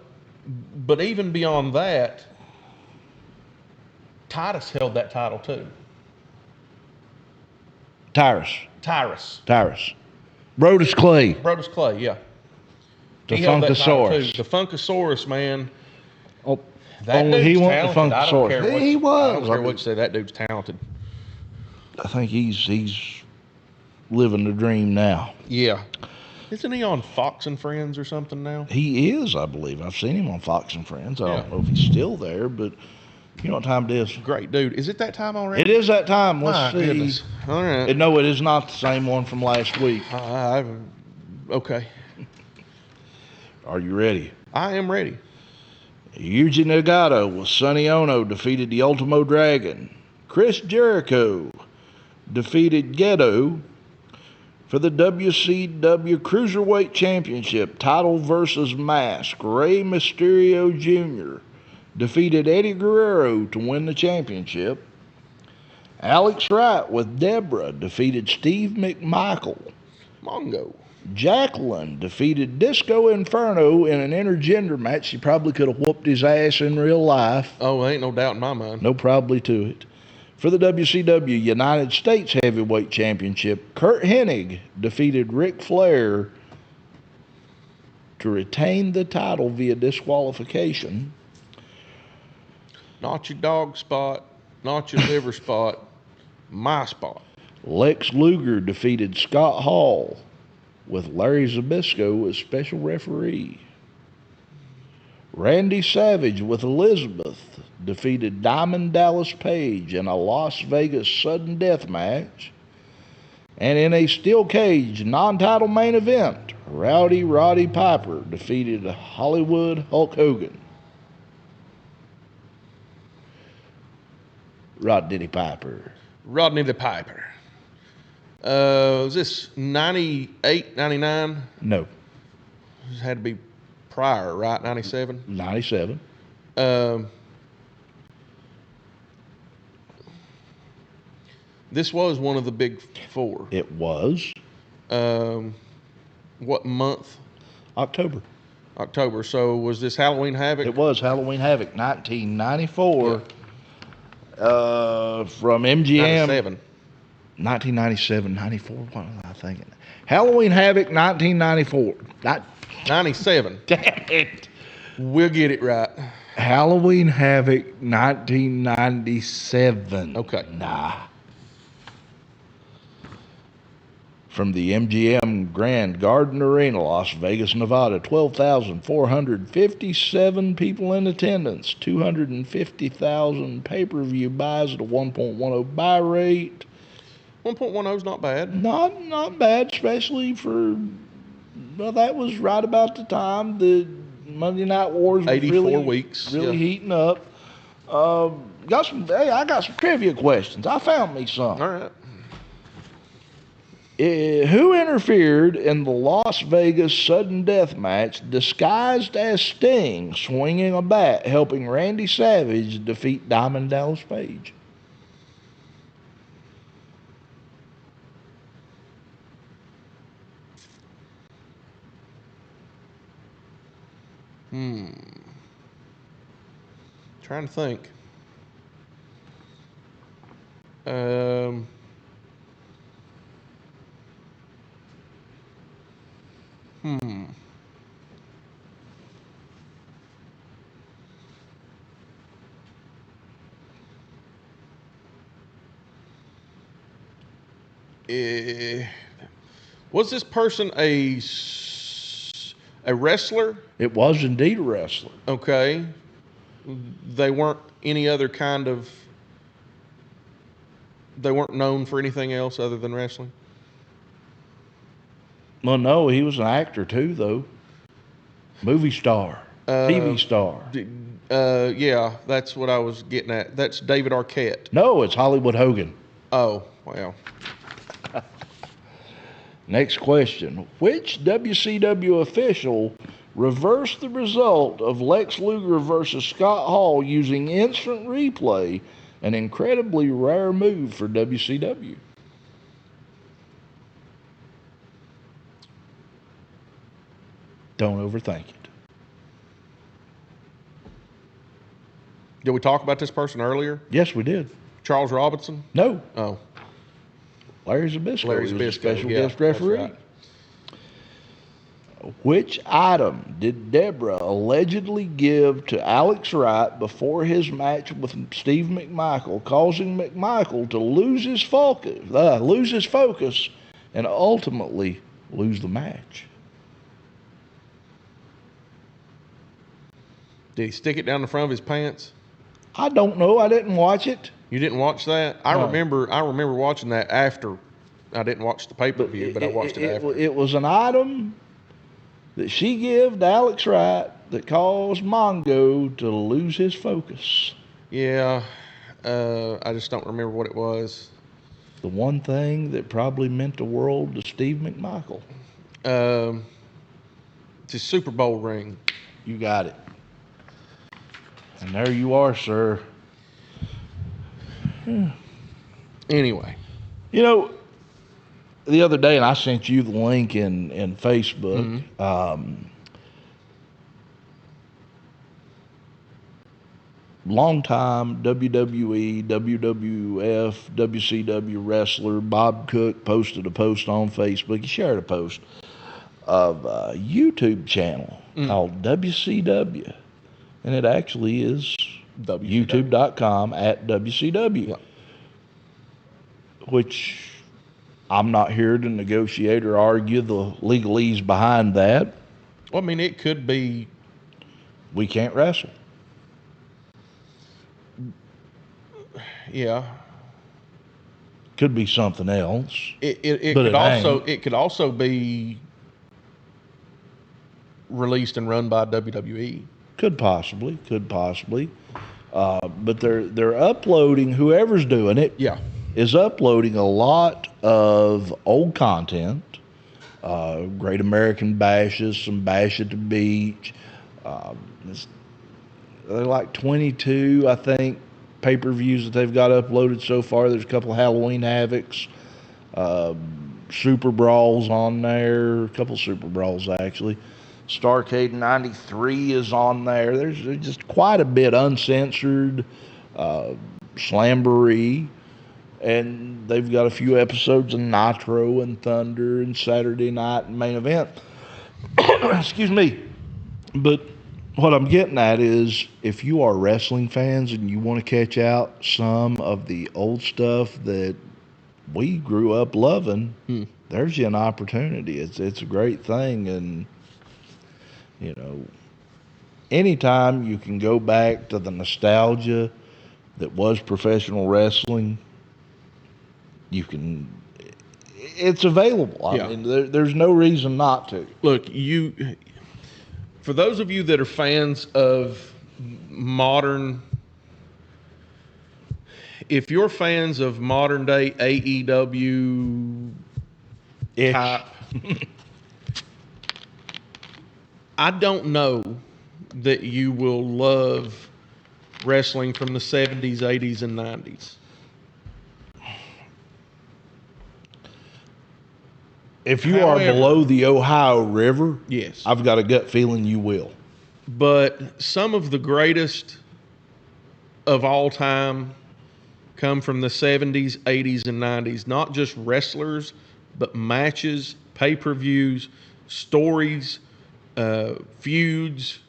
even beyond that, Titus held that title too. Tyrus. Brodus Clay. Brodus Clay, yeah. The He held that title Funkasaurus. too. The Funkasaurus, man. Oh, That only he dude's wasn't the talented. I don't care Funkasaurus. what He was. I don't care what you say. That dude's talented. I think he's living the dream now. Yeah. Isn't he on Fox and Friends or something now? He is, I believe. I've seen him on Fox and Friends. I Yeah. don't know if he's still there, but you know what time it is. Great dude. Is it that time already? It is that time. My Let's see. goodness. All right. No, it is not the same one from last week. Okay. Are you ready? I am ready. Yuji Nagata with Sonny Ono defeated the Ultimo Dragon. Chris Jericho defeated Gedo for the WCW Cruiserweight Championship title versus mask. Rey Mysterio Jr. defeated Eddie Guerrero to win the championship. Alex Wright with Deborah defeated Steve McMichael. Mongo. Jacqueline defeated Disco Inferno in an intergender match. She probably could have whooped his ass in real life. Oh, ain't no doubt in my mind. No probably to it. For the WCW United States Heavyweight Championship, Kurt Hennig defeated Ric Flair to retain the title via disqualification. Not your dog spot, not your liver spot, my spot. Lex Luger defeated Scott Hall with Larry Zbyszko as special referee. Randy Savage with Elizabeth defeated Diamond Dallas Page in a Las Vegas sudden death match. And in a steel cage non-title main event, Rowdy Roddy Piper defeated Hollywood Hulk Hogan. Rodney Piper. Rodney the Piper. Was this 98, 99? No, This had to be prior, right? 97? 97. This was one of the big four. It was What month? October. October. So was this Halloween Havoc? It was Halloween Havoc, 1994. From MGM. 97. 1997, 94, what was I thinking? Halloween Havoc, 1994. 97. Damn it. We'll get it right. Halloween Havoc, 1997. Okay. Nah. From the MGM Grand Garden Arena, Las Vegas, Nevada, 12,457 people in attendance, 250,000 pay-per-view buys at a 1.10 buy rate. 1.10 is not bad. Not bad, especially for, well, that was right about the time the Monday Night Wars was 84 really, weeks, really yeah. heating up. I got some trivia questions. I found me some. All right. Who interfered in the Las Vegas sudden death match disguised as Sting, swinging a bat, helping Randy Savage defeat Diamond Dallas Page? Trying to think. Was this person a wrestler? It was indeed a wrestler. Okay. They weren't any other kind of. They weren't known for anything else other than wrestling? Well, no, he was an actor too, though. Movie star, TV star. Yeah, that's what I was getting at. That's David Arquette. No, it's Hollywood Hogan. Oh, well. Next question. Which WCW official reversed the result of Lex Luger versus Scott Hall using instant replay, an incredibly rare move for WCW? Don't overthink it. Did we talk about this person earlier? Yes, we did. Charles Robinson? No. Oh. Larry Zbyszko. Larry He was a Zbyszko, special yeah, guest referee. that's right. Which item did Deborah allegedly give to Alex Wright before his match with Steve McMichael, causing McMichael to lose his focus, and ultimately lose the match? Did he stick it down the front of his pants? I don't know. I didn't watch it. You didn't watch that? I remember watching that after. I didn't watch the pay-per-view, but I watched it after. It was an item that she gave to Alex Wright that caused Mongo to lose his focus. Yeah, I just don't remember what it was. The one thing that probably meant the world to Steve McMichael. It's his Super Bowl ring. You got it. And there you are, sir. Anyway. You know, the other day, and I sent you the link in Facebook, longtime WWE, WWF, WCW wrestler Bob Cook posted a post on Facebook. He shared a post of a YouTube channel called WCW. And it actually is youtube.com at WCW. Yeah. Which I'm not here to negotiate or argue the legalese behind that. Well, I mean, it could be. We can't wrestle. Yeah. Could be something else. It could also be released and run by WWE. Could possibly. But they're uploading, whoever's doing it is uploading a lot of old content. Great American Bashes, some Bash at the Beach. They're like 22, I think, pay-per-views that they've got uploaded so far. There's a couple of Halloween Havocs, Super Brawls on there, a couple of Super Brawls actually. Starrcade 93 is on there. There's just quite a bit uncensored, Slamboree, and they've got a few episodes of Nitro and Thunder and Saturday Night and Main Event. Excuse me. But what I'm getting at is, if you are wrestling fans and you want to catch out some of the old stuff that we grew up loving, there's you an opportunity. It's a great thing, and you know, anytime you can go back to the nostalgia that was professional wrestling, you can. It's available. I mean, there's no reason not to. Look, for those of you that are fans of modern if you're fans of modern day AEW type, I don't know that you will love wrestling from the 70s, 80s, and 90s. If you are below the Ohio River, yes, I've got a gut feeling you will. But some of the greatest of all time come from the 70s, 80s, and 90s. Not just wrestlers, but matches, pay-per-views, stories, feuds,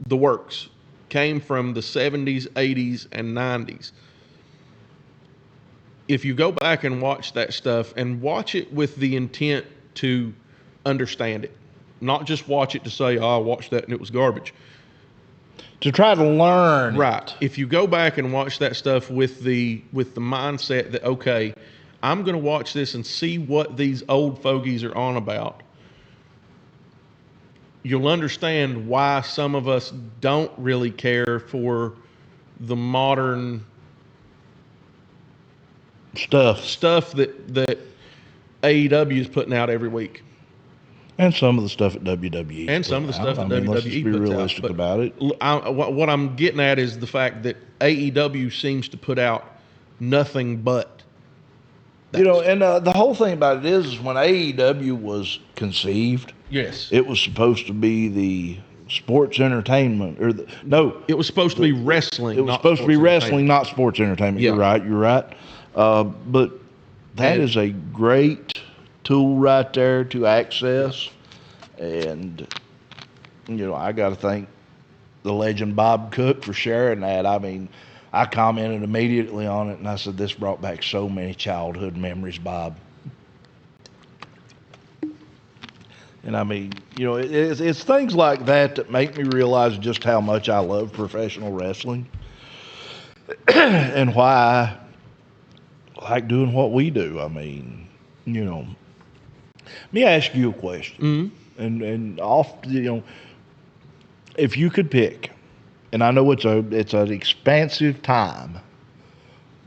the works came from the 70s, 80s, and 90s. If you go back and watch that stuff and watch it with the intent to understand it, not just watch it to say, oh, I watched that and it was garbage. To try to learn. Right. If you go back and watch that stuff with the mindset that, okay, I'm going to watch this and see what these old fogies are on about, you'll understand why some of us don't really care for the modern stuff that AEW is putting out every week. And some of the stuff at WWE. And some of the stuff at WWE let's just be realistic about it. What I'm getting at is the fact that AEW seems to put out nothing but that. And the whole thing about it is when AEW was conceived, yes, it was supposed to be the sports entertainment, it was supposed to be wrestling. It was supposed to be wrestling, not sports entertainment. Yeah. You're right. But that is a great tool right there to access. And, I got to thank the legend Bob Cook for sharing that. I mean, I commented immediately on it, and I said, this brought back so many childhood memories, Bob. And I mean, it's things like that make me realize just how much I love professional wrestling and why I like doing what we do. I mean, let me ask you a question. And if you could pick, and I know it's an expansive time,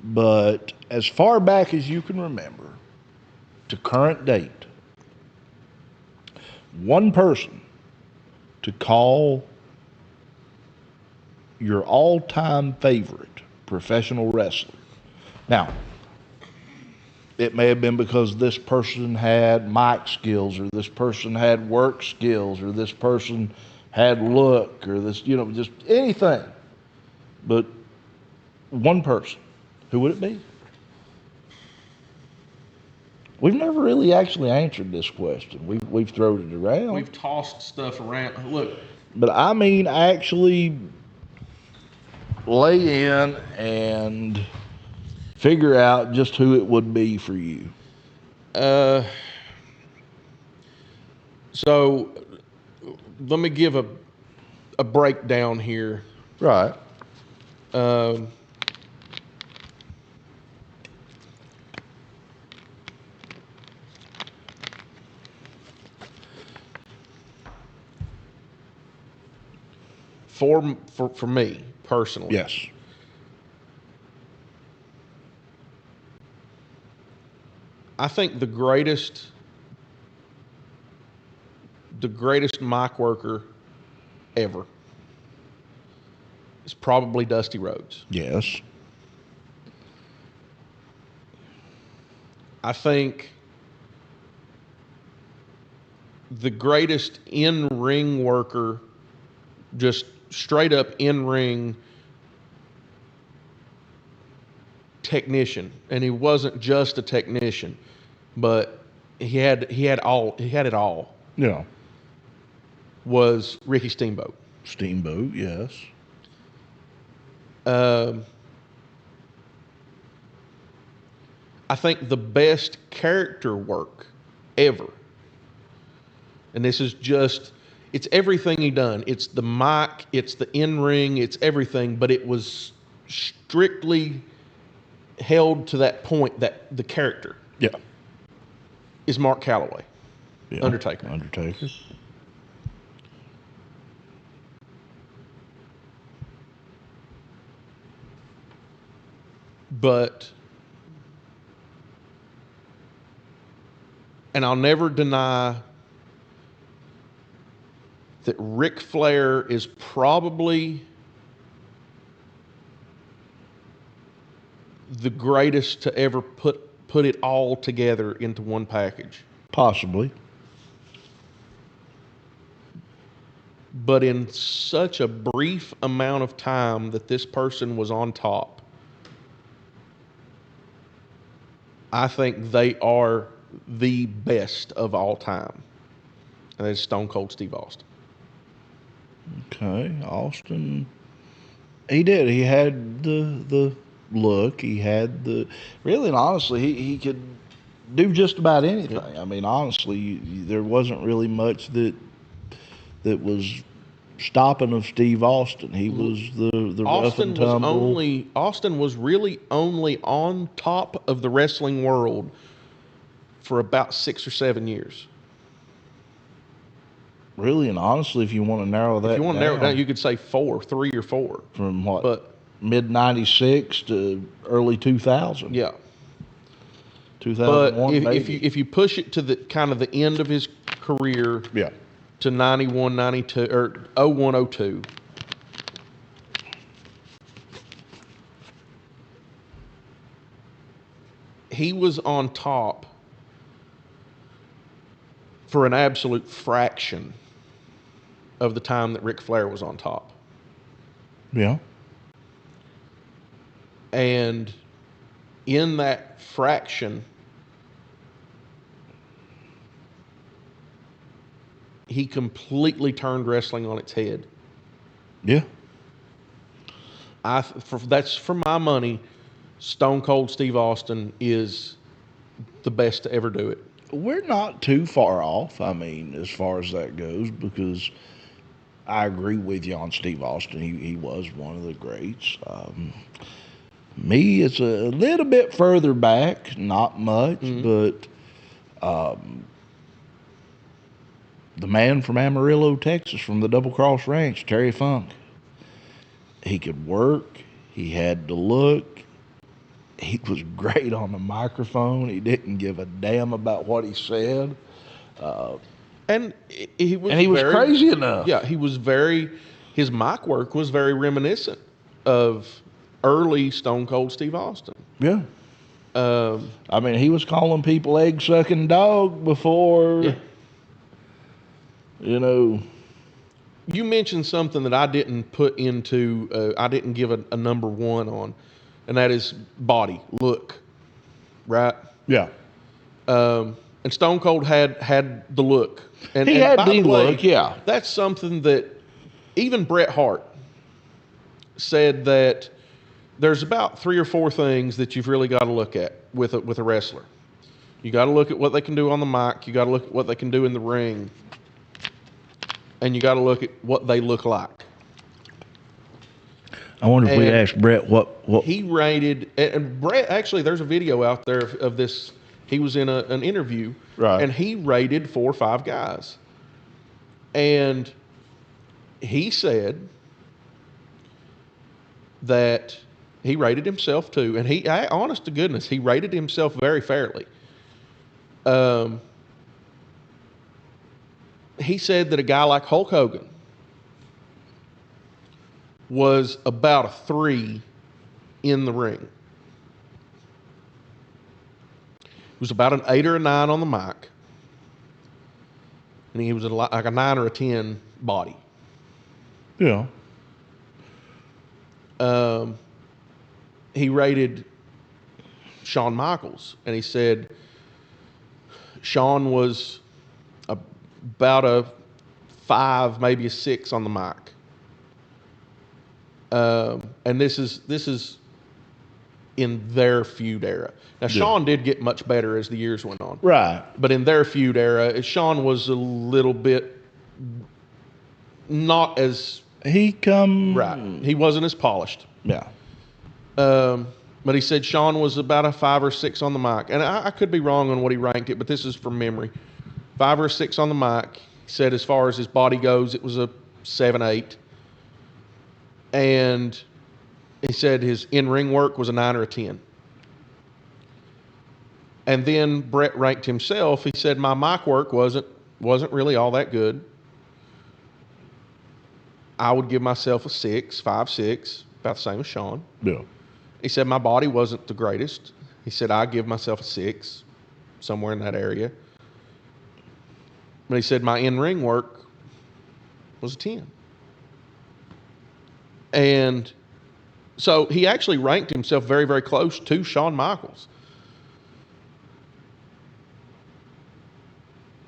but as far back as you can remember to current date, one person to call your all-time favorite professional wrestler. Now, it may have been because this person had mic skills, or this person had work skills, or this person had look, or this, just anything. But one person, who would it be? We've never really actually answered this question. We've thrown it around. We've tossed stuff around. Look. But I mean, actually lay in and figure out just who it would be for you. So let me give a breakdown here. Right. For me personally. Yes. I think the greatest mic worker ever is probably Dusty Rhodes. Yes. I think the greatest in-ring worker, just straight up in-ring technician, and he wasn't just a technician, but he had it all. Yeah. Was Ricky Steamboat. Steamboat, yes. I think the best character work ever, and this is just, it's everything he done. It's the mic, it's the in-ring, it's everything, but it was strictly held to that point, that the character. Yeah. Is Mark Calloway. Yeah. Undertaker. But, and I'll never deny that Ric Flair is probably the greatest to ever put it all together into one package. Possibly. But in such a brief amount of time that this person was on top, I think they are the best of all time. And that's Stone Cold Steve Austin. Okay, Austin. He did. He had the look. He had the really and honestly, he could do just about anything. Yep. I mean, honestly, there wasn't really much that was stopping of Steve Austin. He was the rough and tumble. Austin was really only on top of the wrestling world for about 6 or 7 years. Really and honestly, if you want to narrow that, If you want to narrow it down, you could say 3 or 4. From what? But mid '96 to early 2000. yeah. 2001. But if you push it to the kind of the end of his career, yeah, to 91, 92 or 01, 02. He was on top for an absolute fraction of the time that Ric Flair was on top. yeah. And in that fraction, he completely turned wrestling on its head. Yeah. That's for my money. Stone Cold Steve Austin is the best to ever do it. We're not too far off, I mean, as far as that goes, because I agree with you on Steve Austin. He was one of the greats. Me, it's a little bit further back, not much, but the man from Amarillo, Texas, from the Double Cross Ranch, Terry Funk. He could work. He had the look. He was great on the microphone. He didn't give a damn about what he said. And he was crazy enough. Yeah, his mic work was very reminiscent of early Stone Cold Steve Austin. Yeah. I mean, he was calling people egg-sucking dog before, Yeah. you know. You mentioned something that I didn't put into, I didn't give a number one on, and that is body, look, right? Yeah. And Stone Cold had the look. And He had by the way, look, yeah. That's something that even Bret Hart said that there's about 3 or 4 things that you've really got to look at with a wrestler. You got to look at what they can do on the mic. You got to look at what they can do in the ring. And you got to look at what they look like. I wonder if we'd ask Bret what he rated, and Bret, actually, there's a video out there of this. He was in an interview, Right. And he rated 4 or 5 guys. And he said that he rated himself too. And honest to goodness, he rated himself very fairly. He said that a guy like Hulk Hogan was about a 3 in the ring. He was about an 8 or a 9 on the mic. And he was like a 9 or a 10 body. Yeah. He rated Shawn Michaels, and he said Shawn was about a 5, maybe a 6 on the mic. And this is in their feud era. Now, Shawn did get much better as the years went on. Right. But in their feud era, Shawn was a little bit not as... Right. He wasn't as polished. Yeah. But he said Shawn was about a 5 or 6 on the mic. And I could be wrong on what he ranked it, but this is from memory. 5 or 6 on the mic. He said as far as his body goes, it was a 7, 8. And he said his in-ring work was a 9 or a 10. And then Brett ranked himself. He said, my mic work wasn't really all that good. I would give myself a 6, 5, 6, about the same as Sean. Yeah. He said, my body wasn't the greatest. He said, I give myself a 6, somewhere in that area. But he said, my in-ring work was a 10. And so he actually ranked himself very, very close to Shawn Michaels.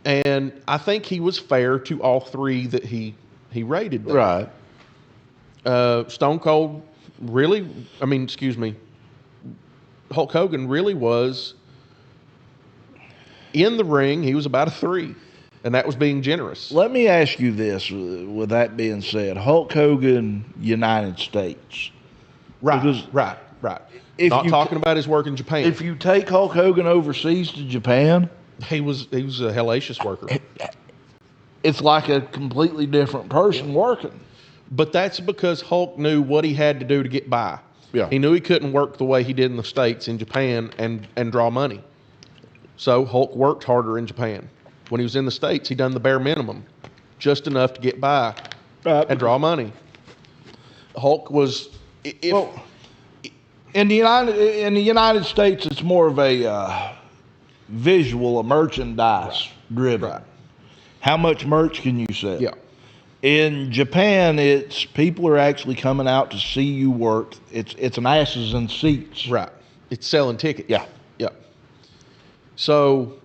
And I think he was fair to all three that he rated them. Right. Stone Cold really, Hulk Hogan really was in the ring. He was about a 3, and that was being generous. Let me ask you this, with that being said, Hulk Hogan, United States. Right, Because right. if Not you talking about his work in Japan. If you take Hulk Hogan overseas to Japan, he was a hellacious worker. it's like a completely different person working. But that's because Hulk knew what he had to do to get by. Yeah. He knew he couldn't work the way he did in the States, in Japan, and draw money. So Hulk worked harder in Japan. When he was in the States, he done the bare minimum, just enough to get by and draw money. Hulk was... in the United States, it's more of a visual, a merchandise driven. Right. How much merch can you sell? Yeah. In Japan, it's people are actually coming out to see you work. It's an asses and seats. Right. It's selling tickets. Yeah. Yeah. So,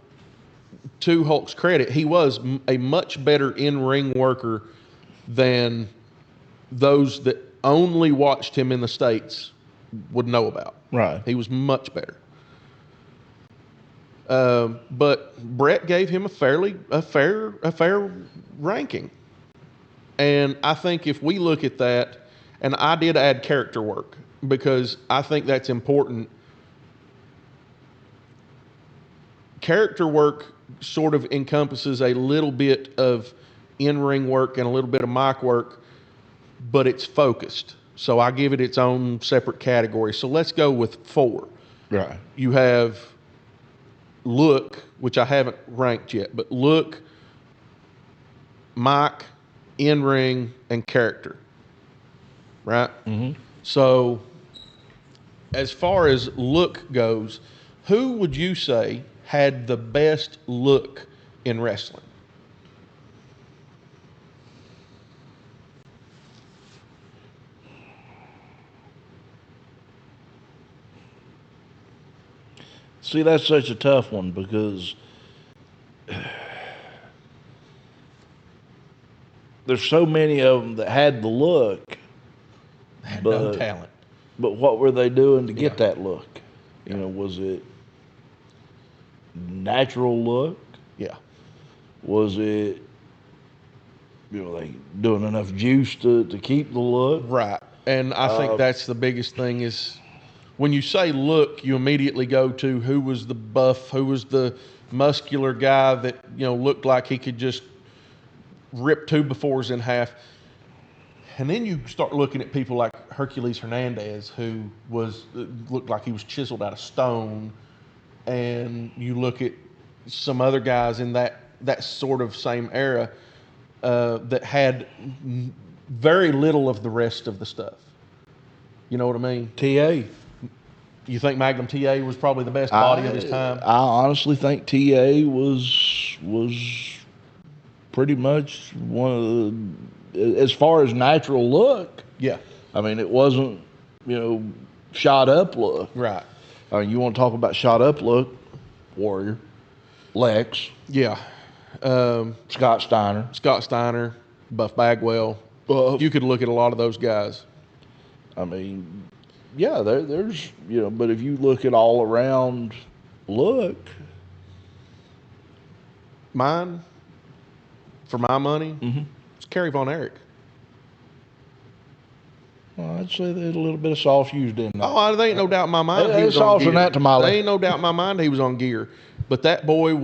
to Hulk's credit, he was a much better in-ring worker than those that only watched him in the States would know about. Right. He was much better. But Brett gave him a fair ranking. And I think if we look at that, and I did add character work because I think that's important. Character work sort of encompasses a little bit of in-ring work and a little bit of mic work, but it's focused. So I give it its own separate category. So let's go with 4. Right. You have look, which I haven't ranked yet, but look, mic, in-ring, and character. Right? Mm-hmm. So as far as look goes, who would you say had the best look in wrestling? See, that's such a tough one because there's so many of them that had the look, Had but no talent. But what were they doing to get Yeah. that look? You know, was it natural look? Yeah. Was it, they doing enough juice to keep the look? Right. And I think that's the biggest thing is when you say look, you immediately go to who was the buff, who was the muscular guy that, looked like he could just rip 2 befores in half. And then you start looking at people like Hercules Hernandez, who looked like he was chiseled out of stone. And you look at some other guys in that sort of same era that had very little of the rest of the stuff. You know what I mean? TA. You think Magnum TA was probably the best body of his time? I honestly think TA was pretty much one of the, as far as natural look. Yeah. I mean, it wasn't, shot up look. Right. I mean, you want to talk about shot up look? Warrior, Lex, Yeah. Scott Steiner, Buff Bagwell. You could look at a lot of those guys. I mean, yeah, there's, but if you look at all around look. Mine, for my money, it's Kerry Von Erich. Well, I'd say there's a little bit of sauce used in there. Oh, there ain't no doubt in my mind. There's sauce in that tamale. There ain't no doubt in my mind he was on gear. But that boy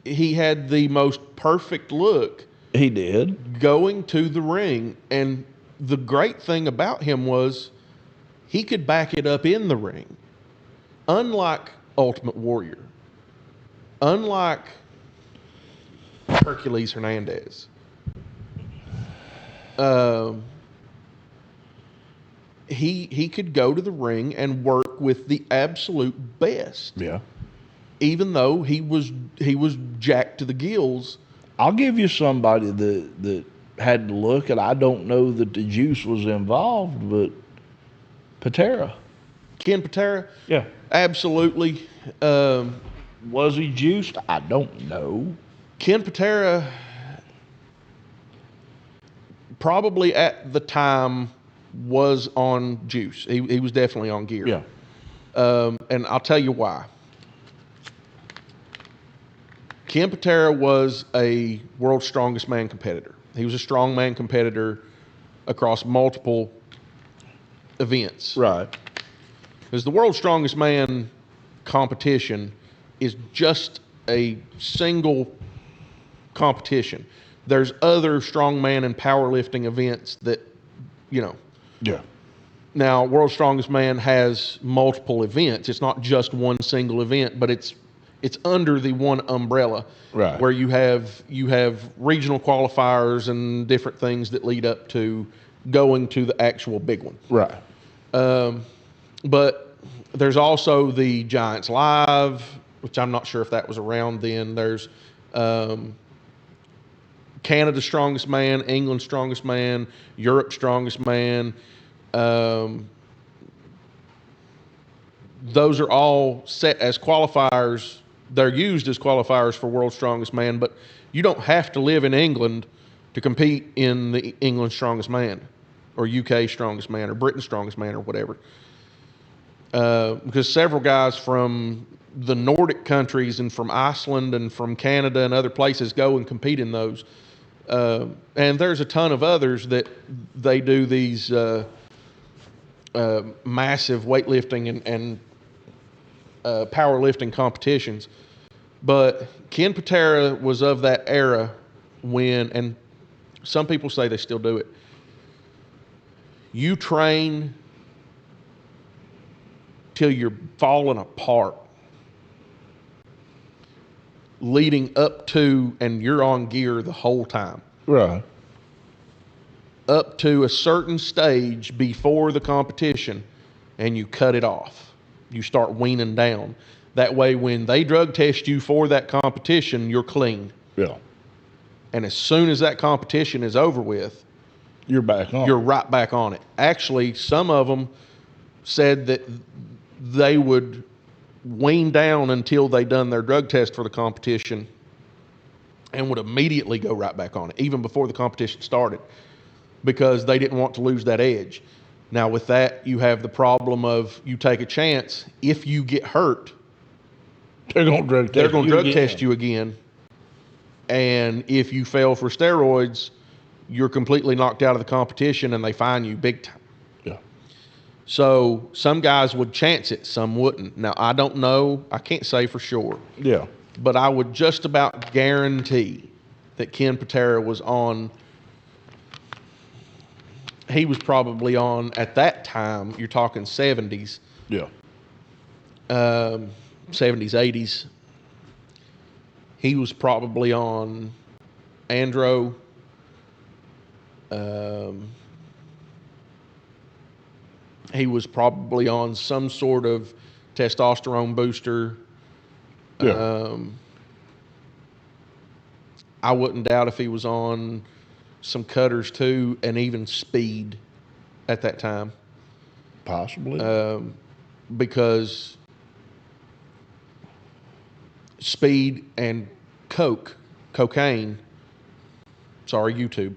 he had the most perfect look. He did. Going to the ring. And the great thing about him was he could back it up in the ring. Unlike Ultimate Warrior. Unlike Hercules Hernandez, he could go to the ring and work with the absolute best. Yeah. Even though he was jacked to the gills. I'll give you somebody that had to look, and I don't know that the juice was involved, but Patera. Ken Patera? Yeah. Absolutely. Was he juiced? I don't know. Ken Patera probably at the time was on juice. He was definitely on gear. Yeah. And I'll tell you why. Ken Patera was a world's strongest man competitor. He was a strongman competitor across multiple events. Right. Because the world's strongest man competition is just a single competition. There's other strongman and powerlifting events that, Yeah. Now, World's Strongest Man has multiple events. It's not just one single event, but it's under the one umbrella, Right. where you have regional qualifiers and different things that lead up to going to the actual big one. Right. But there's also the Giants Live, which I'm not sure if that was around then. There's Canada's Strongest Man, England's Strongest Man, Europe's Strongest Man. Those are all set as qualifiers. They're used as qualifiers for World's Strongest Man, but you don't have to live in England to compete in the England's Strongest Man or UK Strongest Man or Britain's Strongest Man or whatever. Because several guys from the Nordic countries and from Iceland and from Canada and other places go and compete in those. And there's a ton of others that they do these massive weightlifting and powerlifting competitions. But Ken Patera was of that era when, and some people say they still do it, you train till you're falling apart leading up to, and you're on gear the whole time. Right. Up to a certain stage before the competition, and you cut it off. You start weaning down. That way, when they drug test you for that competition, you're clean. Yeah. And as soon as that competition is over with, You're back on. you're right back on it. Actually, some of them said that they would wean down until they done their drug test for the competition and would immediately go right back on it, even before the competition started, because they didn't want to lose that edge. Now, with that, you have the problem of you take a chance. If you get hurt, They're going to drug test you again. And if you fail for steroids, you're completely knocked out of the competition and they fine you big time. Yeah. So some guys would chance it, some wouldn't. Now, I don't know. I can't say for sure. Yeah. But I would just about guarantee that Ken Patera was on. He was probably on, at that time, you're talking 70s. Yeah. 70s, 80s. He was probably on Andro. He was probably on some sort of testosterone booster. Yeah. I wouldn't doubt if he was on some cutters too, and even speed at that time. Possibly. Because speed and cocaine, sorry, YouTube,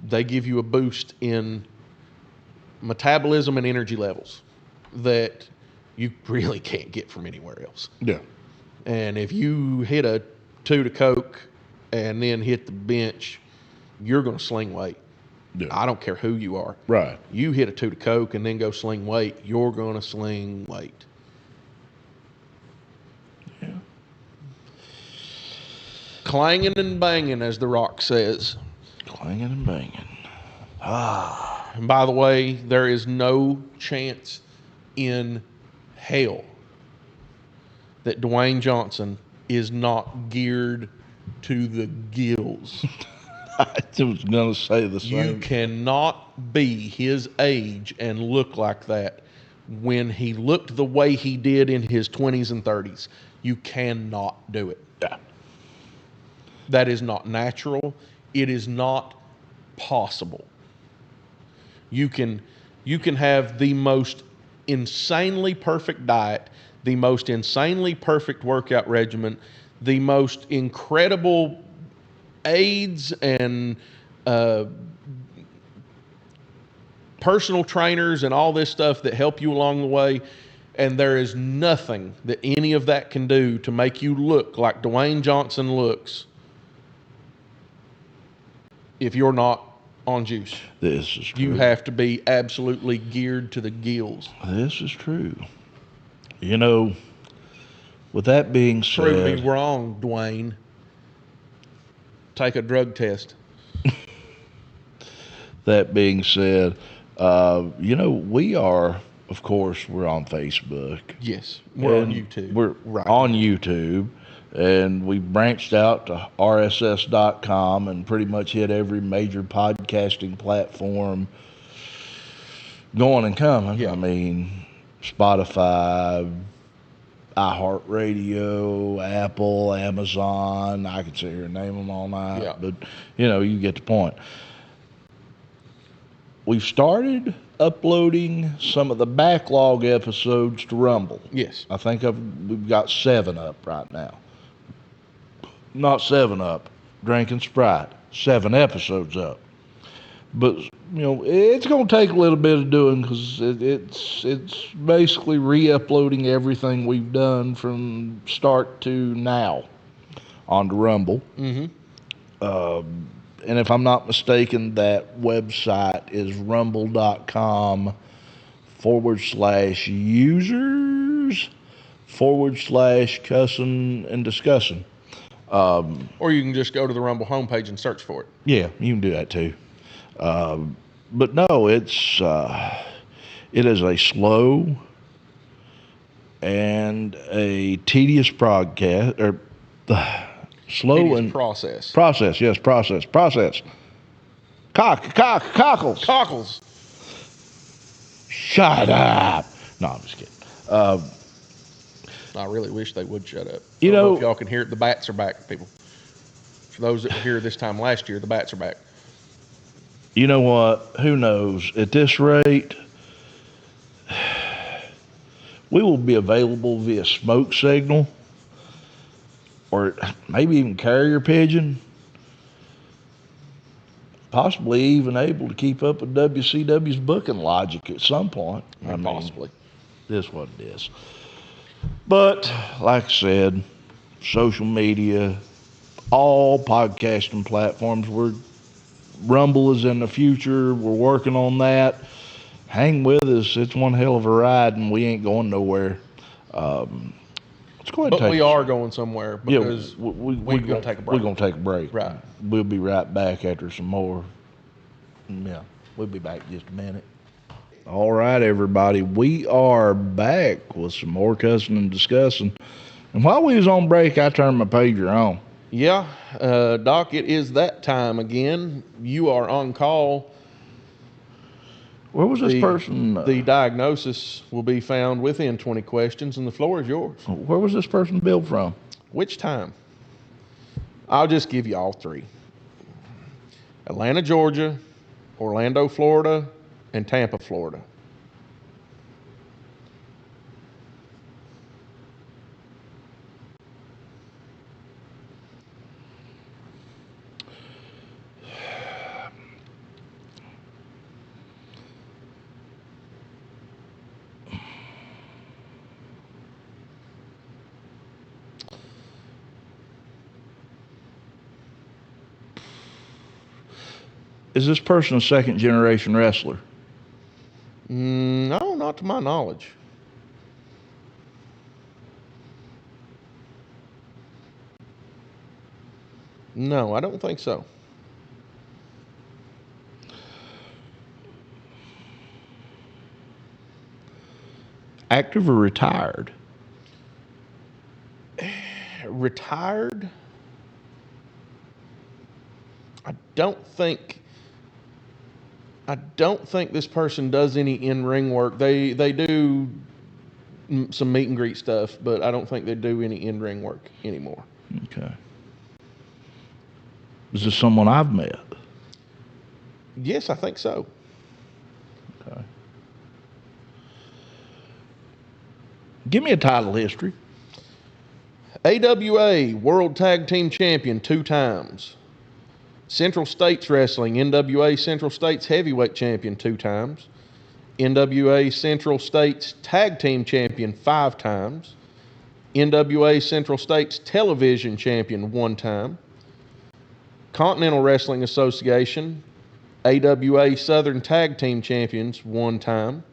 they give you a boost in metabolism and energy levels that you really can't get from anywhere else. Yeah. And if you hit a 2 to coke and then hit the bench, you're going to sling weight. Yeah. I don't care who you are. Right. You hit a 2 to coke and then go sling weight, you're going to sling weight. Yeah. Clanging and banging, as The Rock says. Clanging and banging. And by the way, there is no chance in hell that Dwayne Johnson is not geared to the gills. I was going to say the You same. cannot be his age and look like that when he looked the way he did in his 20s and 30s. You cannot do it. Yeah. That is not natural. It is not possible. You can have the most insanely perfect diet, the most insanely perfect workout regimen, the most incredible aids and personal trainers and all this stuff that help you along the way, and there is nothing that any of that can do to make you look like Dwayne Johnson looks if you're not on juice. This is true. You have to be absolutely geared to the gills. This is true. You know, with that being Prove me said, wrong, Dwayne. Take a drug test. that being said, you know, we are, of course, we're on Facebook. Yes, we're on And YouTube. We're Right. on YouTube, and we branched out to RSS.com and pretty much hit every major podcasting platform going and coming. Yeah. I mean, Spotify, iHeartRadio, Apple, Amazon. I could sit here and name them all night, Yeah. but you know, you get the point. We've started uploading some of the backlog episodes to Rumble. Yes. I think we've got 7 up right now. Not 7 up, drinking Sprite. 7 episodes up. But, you know, it's going to take a little bit of doing because it's basically re-uploading everything we've done from start to now onto Rumble. Mm-hmm. And if I'm not mistaken, that website is rumble.com/users/Cussin and Discussin. Or you can just go to the Rumble homepage and search for it. Yeah, you can do that too. But no, it is a slow and a tedious podcast, or slow Tedious and process. process. Yes, process. Cockles. Cockles. Shut up. No, I'm just kidding. I really wish they would shut up. You I don't know- if y'all can hear it, the bats are back, people. For those that were here this time last year, the bats are back. You know what? Who knows? At this rate, we will be available via smoke signal or maybe even carrier pigeon. Possibly even able to keep up with WCW's booking logic at some point. I mean, Possibly. this is what it is. But like I said, social media, all podcasting platforms. Rumble is in the future. We're working on that. Hang with us. It's one hell of a ride, and we ain't going nowhere. Let's go ahead and But take we are going somewhere because yeah, we're gonna take a break. We're going to take a break. Right. We'll be right back after some more. Yeah, we'll be back in just a minute. All right, everybody. We are back with some more cussing and discussing. And while we was on break, I turned my pager on. Yeah, Doc, it is that time again. You are on call. Where was this person? The diagnosis will be found within 20 questions, and the floor is yours. Where was this person billed from? Which time? I'll just give you all 3. Atlanta, Georgia, Orlando, Florida, and Tampa, Florida. Is this person a second generation wrestler? No, not to my knowledge. No, I don't think so. Active or retired? Retired? I don't think this person does any in-ring work. They do some meet and greet stuff, but I don't think they do any in-ring work anymore. Okay. Is this someone I've met? Yes, I think so. Okay. Give me a title history. AWA World Tag Team Champion 2 times. Central States Wrestling NWA Central States Heavyweight Champion 2 times. NWA Central States Tag Team Champion 5 times. NWA Central States Television Champion 1 time. Continental Wrestling Association AWA Southern Tag Team Champions 1 time.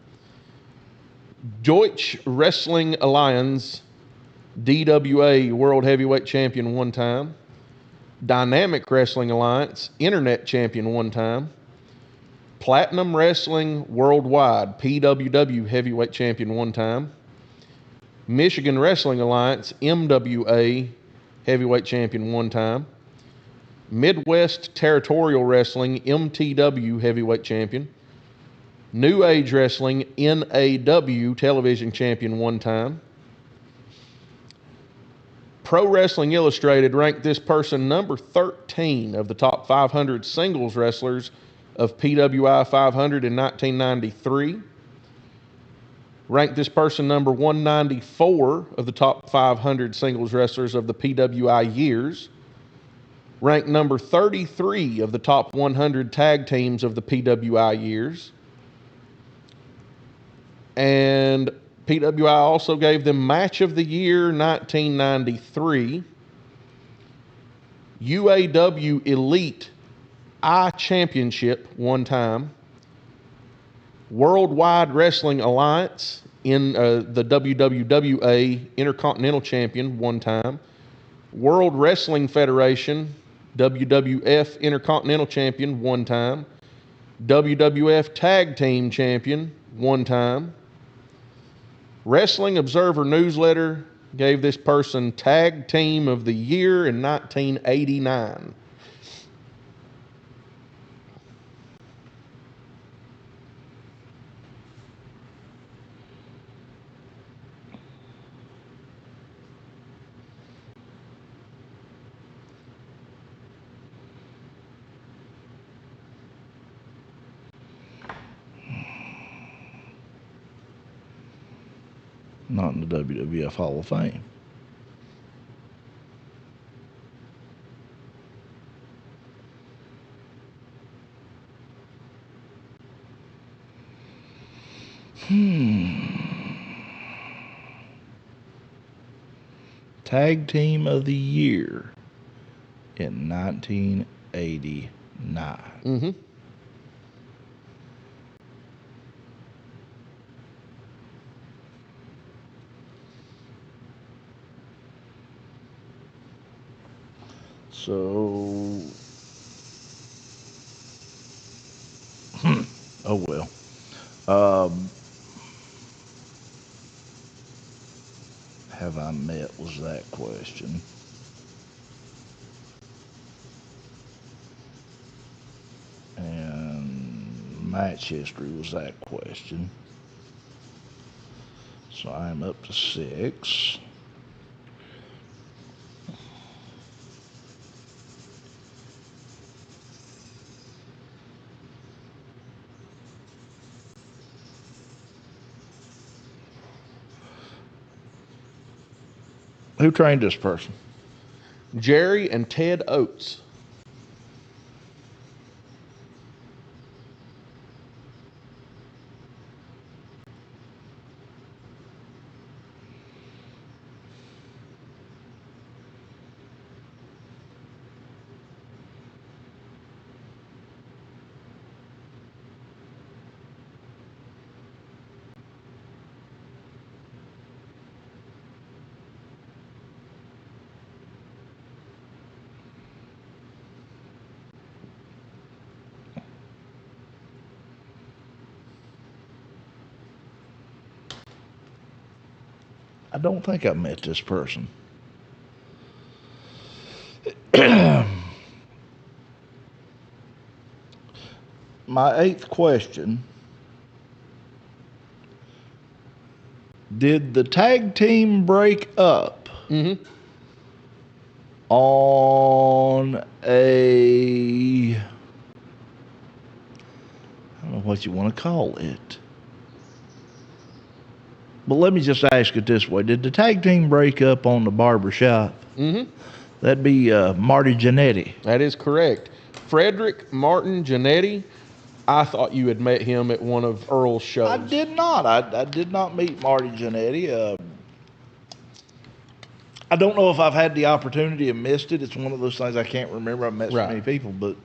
Deutsche Wrestling Alliance DWA World Heavyweight Champion 1 time. Dynamic Wrestling Alliance Internet Champion 1 time. Platinum Wrestling Worldwide PWW Heavyweight Champion 1 time. Michigan Wrestling Alliance MWA Heavyweight Champion 1 time. Midwest Territorial Wrestling MTW Heavyweight Champion. New Age Wrestling NAW Television Champion 1 time. Pro Wrestling Illustrated ranked this person number 13 of the top 500 singles wrestlers of PWI 500 in 1993. Ranked this person number 194 of the top 500 singles wrestlers of the PWI years. Ranked number 33 of the top 100 tag teams of the PWI years. And PWI also gave them Match of the Year 1993. UAW Elite I Championship 1 time. Worldwide Wrestling Alliance in the WWWA Intercontinental Champion 1 time. World Wrestling Federation WWF Intercontinental Champion 1 time. WWF Tag Team Champion 1 time. Wrestling Observer Newsletter gave this person Tag Team of the Year in 1989. Not in the WWF Hall of Fame. Tag Team of the Year in 1989. Mm-hmm. So, oh well. Have I met was that question. And match history was that question. So I'm up to 6. Who trained this person? Jerry and Ted Oates. I don't think I met this person. My 8th question. Did the tag team break up on a, I don't know what you want to call it. But let me just ask it this way. Did the tag team break up on the barbershop? That'd be Marty Jannetty. That is correct. Frederick Martin Jannetty. I thought you had met him at one of Earl's shows. I did not. I did not meet Marty Jannetty. I don't know if I've had the opportunity and missed it. It's one of those things I can't remember. I've met so many people, but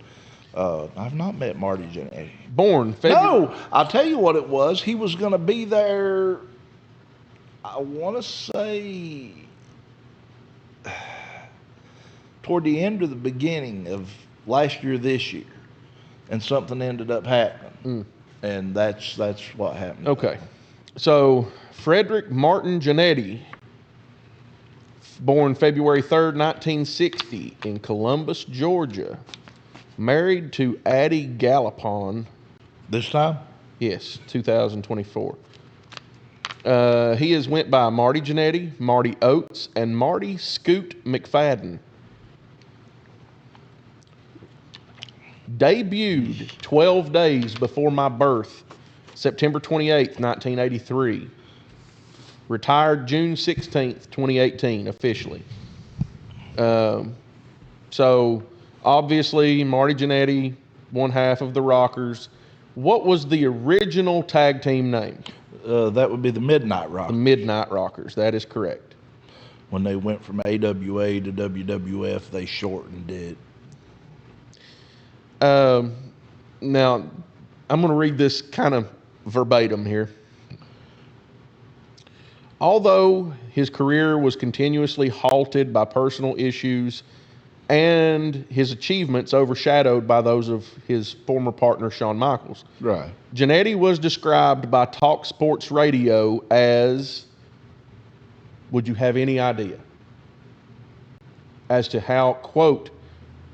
I've not met Marty Jannetty. Born February. No, I'll tell you what it was. He was going to be there, I want to say, toward the end or the beginning of last year, this year. And something ended up happening. And that's what happened. Okay. So, Frederick Martin Jannetty, born February 3rd, 1960, in Columbus, Georgia. Married to Addie Gallipon. This time? Yes, 2024. He has went by Marty Jannetty, Marty Oates, and Marty Scoot McFadden. Debuted 12 days before my birth, September 28th, 1983. Retired June 16th, 2018, officially. So, obviously, Marty Jannetty, one half of the Rockers. What was the original tag team name? That would be the Midnight Rockers. The Midnight Rockers, that is correct. When they went from AWA to WWF, they shortened it. Now, I'm going to read this kind of verbatim here. Although his career was continuously halted by personal issues and his achievements overshadowed by those of his former partner, Shawn Michaels, Right. Jannetty was described by Talk Sports Radio as, would you have any idea as to how, quote,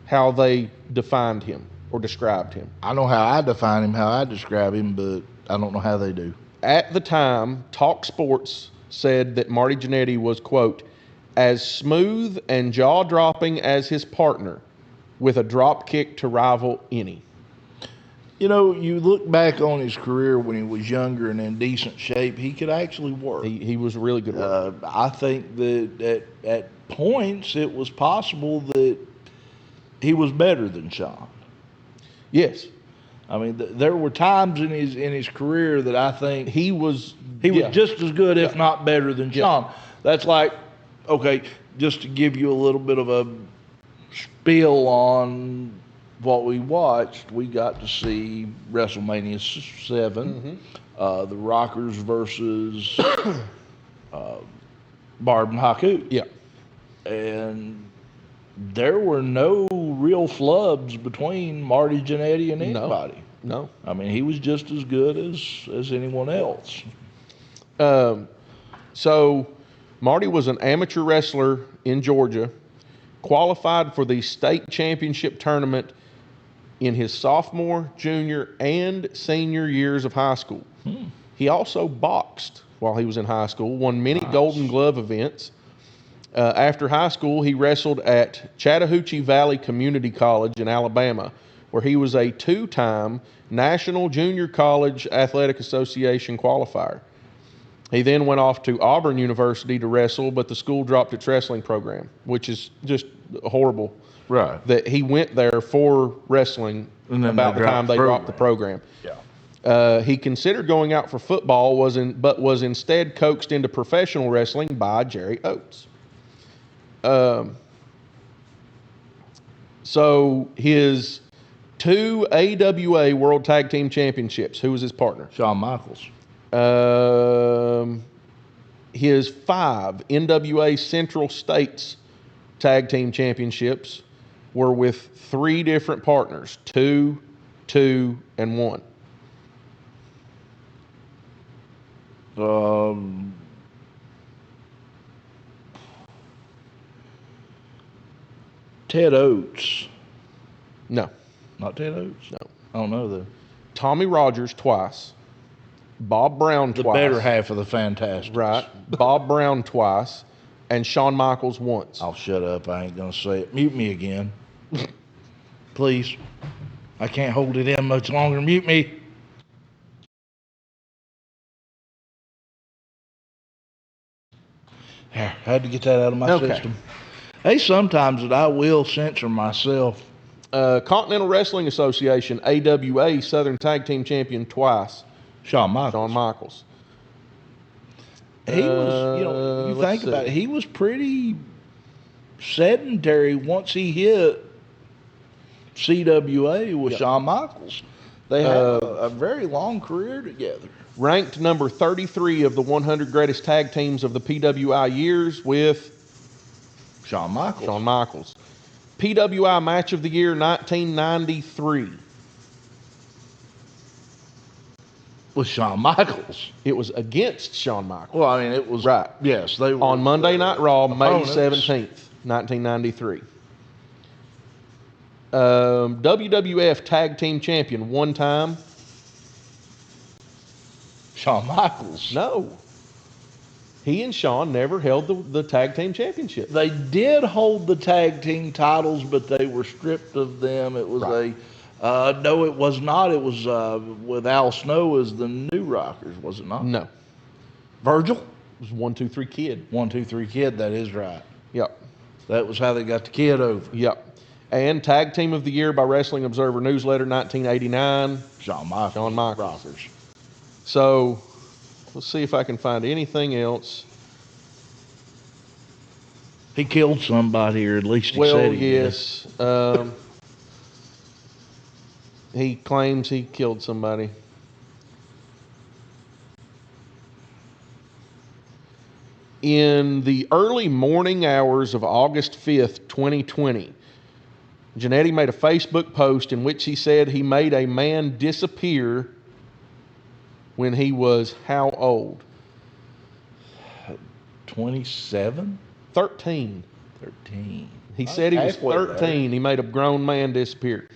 how they defined him or described him? I know how I define him, how I describe him, but I don't know how they do. At the time, Talk Sports said that Marty Jannetty was, quote, as smooth and jaw-dropping as his partner, with a drop kick to rival any. You know, you look back on his career when he was younger and in decent shape, he could actually work. He was a really good worker. I think that at points it was possible that he was better than Shawn. Yes. I mean, there were times in his career that I think He was just as good, if not better than Shawn. That's like, okay, just to give you a little bit of a spiel on what we watched, we got to see WrestleMania 7, the Rockers versus Barb and Haku. Yeah. And there were no real flubs between Marty Jannetty and anybody. No. I mean, he was just as good as anyone else. So, Marty was an amateur wrestler in Georgia, qualified for the state championship tournament in his sophomore, junior, and senior years of high school. He also boxed while he was in high school, won many Golden Glove events. After high school, he wrestled at Chattahoochee Valley Community College in Alabama, where he was a two-time National Junior College Athletic Association qualifier. He then went off to Auburn University to wrestle, but the school dropped its wrestling program, which is just horrible. Right. That he went there for wrestling And then about they the time they dropped dropped the program. Yeah. He considered going out for football, but was instead coaxed into professional wrestling by Jerry Oates. So his two AWA World Tag Team Championships, who was his partner? Shawn Michaels. His 5 NWA Central States Tag Team Championships were with 3 different partners, 2, 2, and 1. Ted Oates. No. Not Ted Oates? No. I don't know, though. Tommy Rogers twice. Bob Brown The twice. better half of the Fantastics. Right. Bob Brown twice. And Shawn Michaels once. I'll shut up. I ain't going to say it. Mute me again. Please. I can't hold it in much longer. Mute me. There, had to get that out of my system. Hey, sometimes that I will censor myself. Continental Wrestling Association, AWA, Southern Tag Team Champion twice. Shawn Michaels. Shawn Michaels. He was, you know, you think about it, he was pretty sedentary once he hit CWA with Shawn Michaels. They had a very long career together. Ranked number 33 of the 100 greatest tag teams of the PWI years with Shawn Michaels. Shawn Michaels. PWI Match of the Year 1993. With Shawn Michaels. It was against Shawn Michaels. Well, I mean, it was. Right. Yes, they were. On Monday Night Raw, May opponents. 17th, 1993. WWF Tag Team Champion one time. Shawn Michaels. No. He and Shawn never held the tag team championship. They did hold the tag team titles, but they were stripped of them. It was no, it was not. It was with Al Snow as the New Rockers, was it not? No. Virgil? It was 1, 2, 3 Kid. 1, 2, 3 Kid, that is right. Yep. That was how they got the Kid over. Yep. And Tag Team of the Year by Wrestling Observer Newsletter 1989. Shawn Michaels. Shawn Michaels. Rockers. So, let's see if I can find anything else. He killed somebody, or at least he said he yes. He claims he killed somebody. In the early morning hours of August 5th, 2020, Jannetty made a Facebook post in which he said he made a man disappear when he was how old? 27? 13. 13. He said he was halfway 13. there. He made a grown man disappear.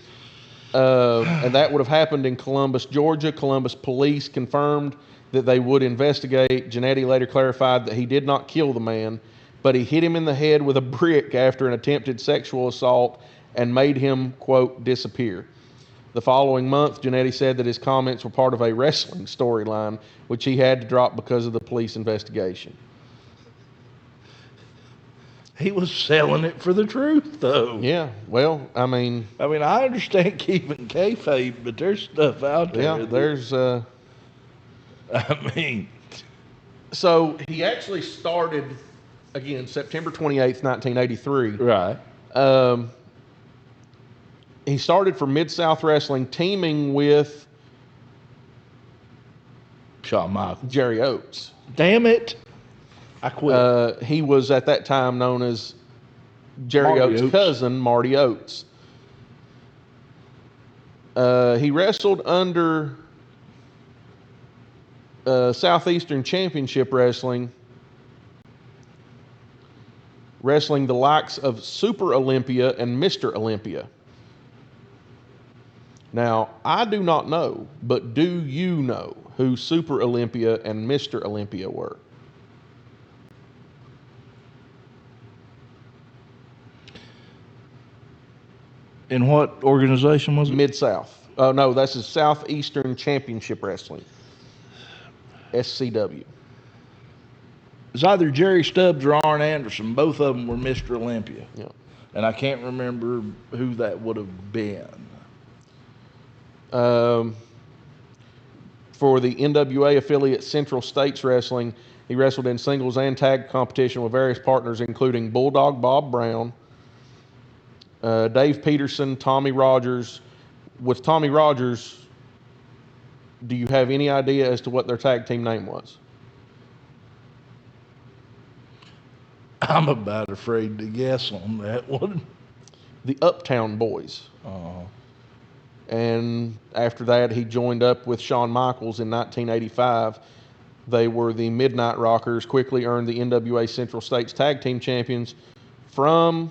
And that would have happened in Columbus, Georgia. Columbus police confirmed that they would investigate. Jannetty later clarified that he did not kill the man, but he hit him in the head with a brick after an attempted sexual assault and made him, quote, disappear. The following month, Jannetty said that his comments were part of a wrestling storyline, which he had to drop because of the police investigation. He was selling it for the truth, though. Yeah, well, I mean, I understand keeping kayfabe, but there's stuff out there. yeah, there's. So he actually started again September 28th, 1983. Right. He started for Mid-South Wrestling, teaming with Shawn Michaels. Jerry Oates. Damn it. I quit. He was at that time known as Jerry Marty Oates' Oates. cousin, Marty Oates. He wrestled under Southeastern Championship Wrestling, wrestling the likes of Super Olympia and Mr. Olympia. Now, I do not know, but do you know who Super Olympia and Mr. Olympia were? In what organization was it? Mid-South. Oh, no, that's is Southeastern Championship Wrestling. SCW. It's either Jerry Stubbs or Arn Anderson. Both of them were Mr. Olympia. Yeah. And I can't remember who that would have been. For the NWA affiliate Central States Wrestling, he wrestled in singles and tag competition with various partners, including Bulldog Bob Brown, Dave Peterson, Tommy Rogers. With Tommy Rogers, do you have any idea as to what their tag team name was? I'm about afraid to guess on that one. The Uptown Boys. And after that, he joined up with Shawn Michaels in 1985. They were the Midnight Rockers, quickly earned the NWA Central States Tag Team Champions from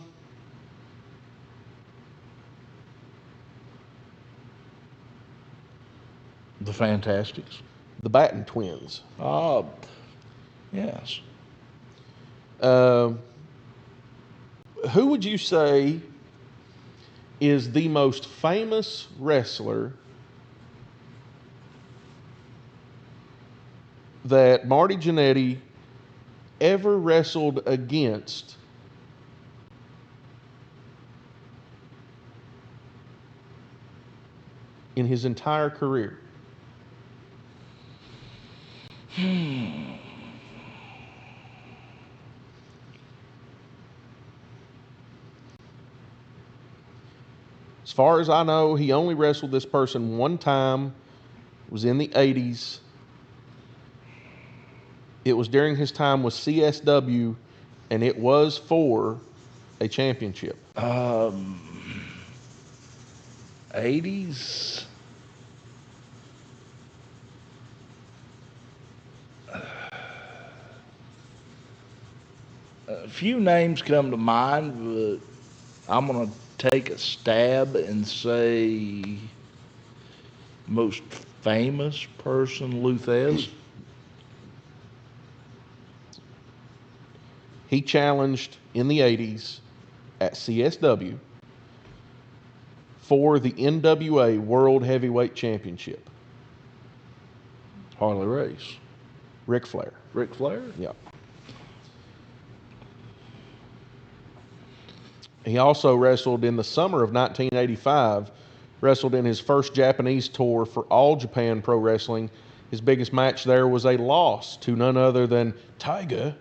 The Fantastics. The Batten twins. Yes. Who would you say is the most famous wrestler that Marty Jannetty ever wrestled against in his entire career? As far as I know, he only wrestled this person one time. It was in the 80s. It was during his time with CSW, and it was for a championship. 80s. A few names come to mind, but I'm going to take a stab and say most famous person, Luthez. He challenged in the 80s at CSW for the NWA World Heavyweight Championship. Harley Race. Ric Flair. Ric Flair? Yeah. He also wrestled in the summer of 1985, wrestled in his first Japanese tour for All Japan Pro Wrestling. His biggest match there was a loss to none other than Tiger.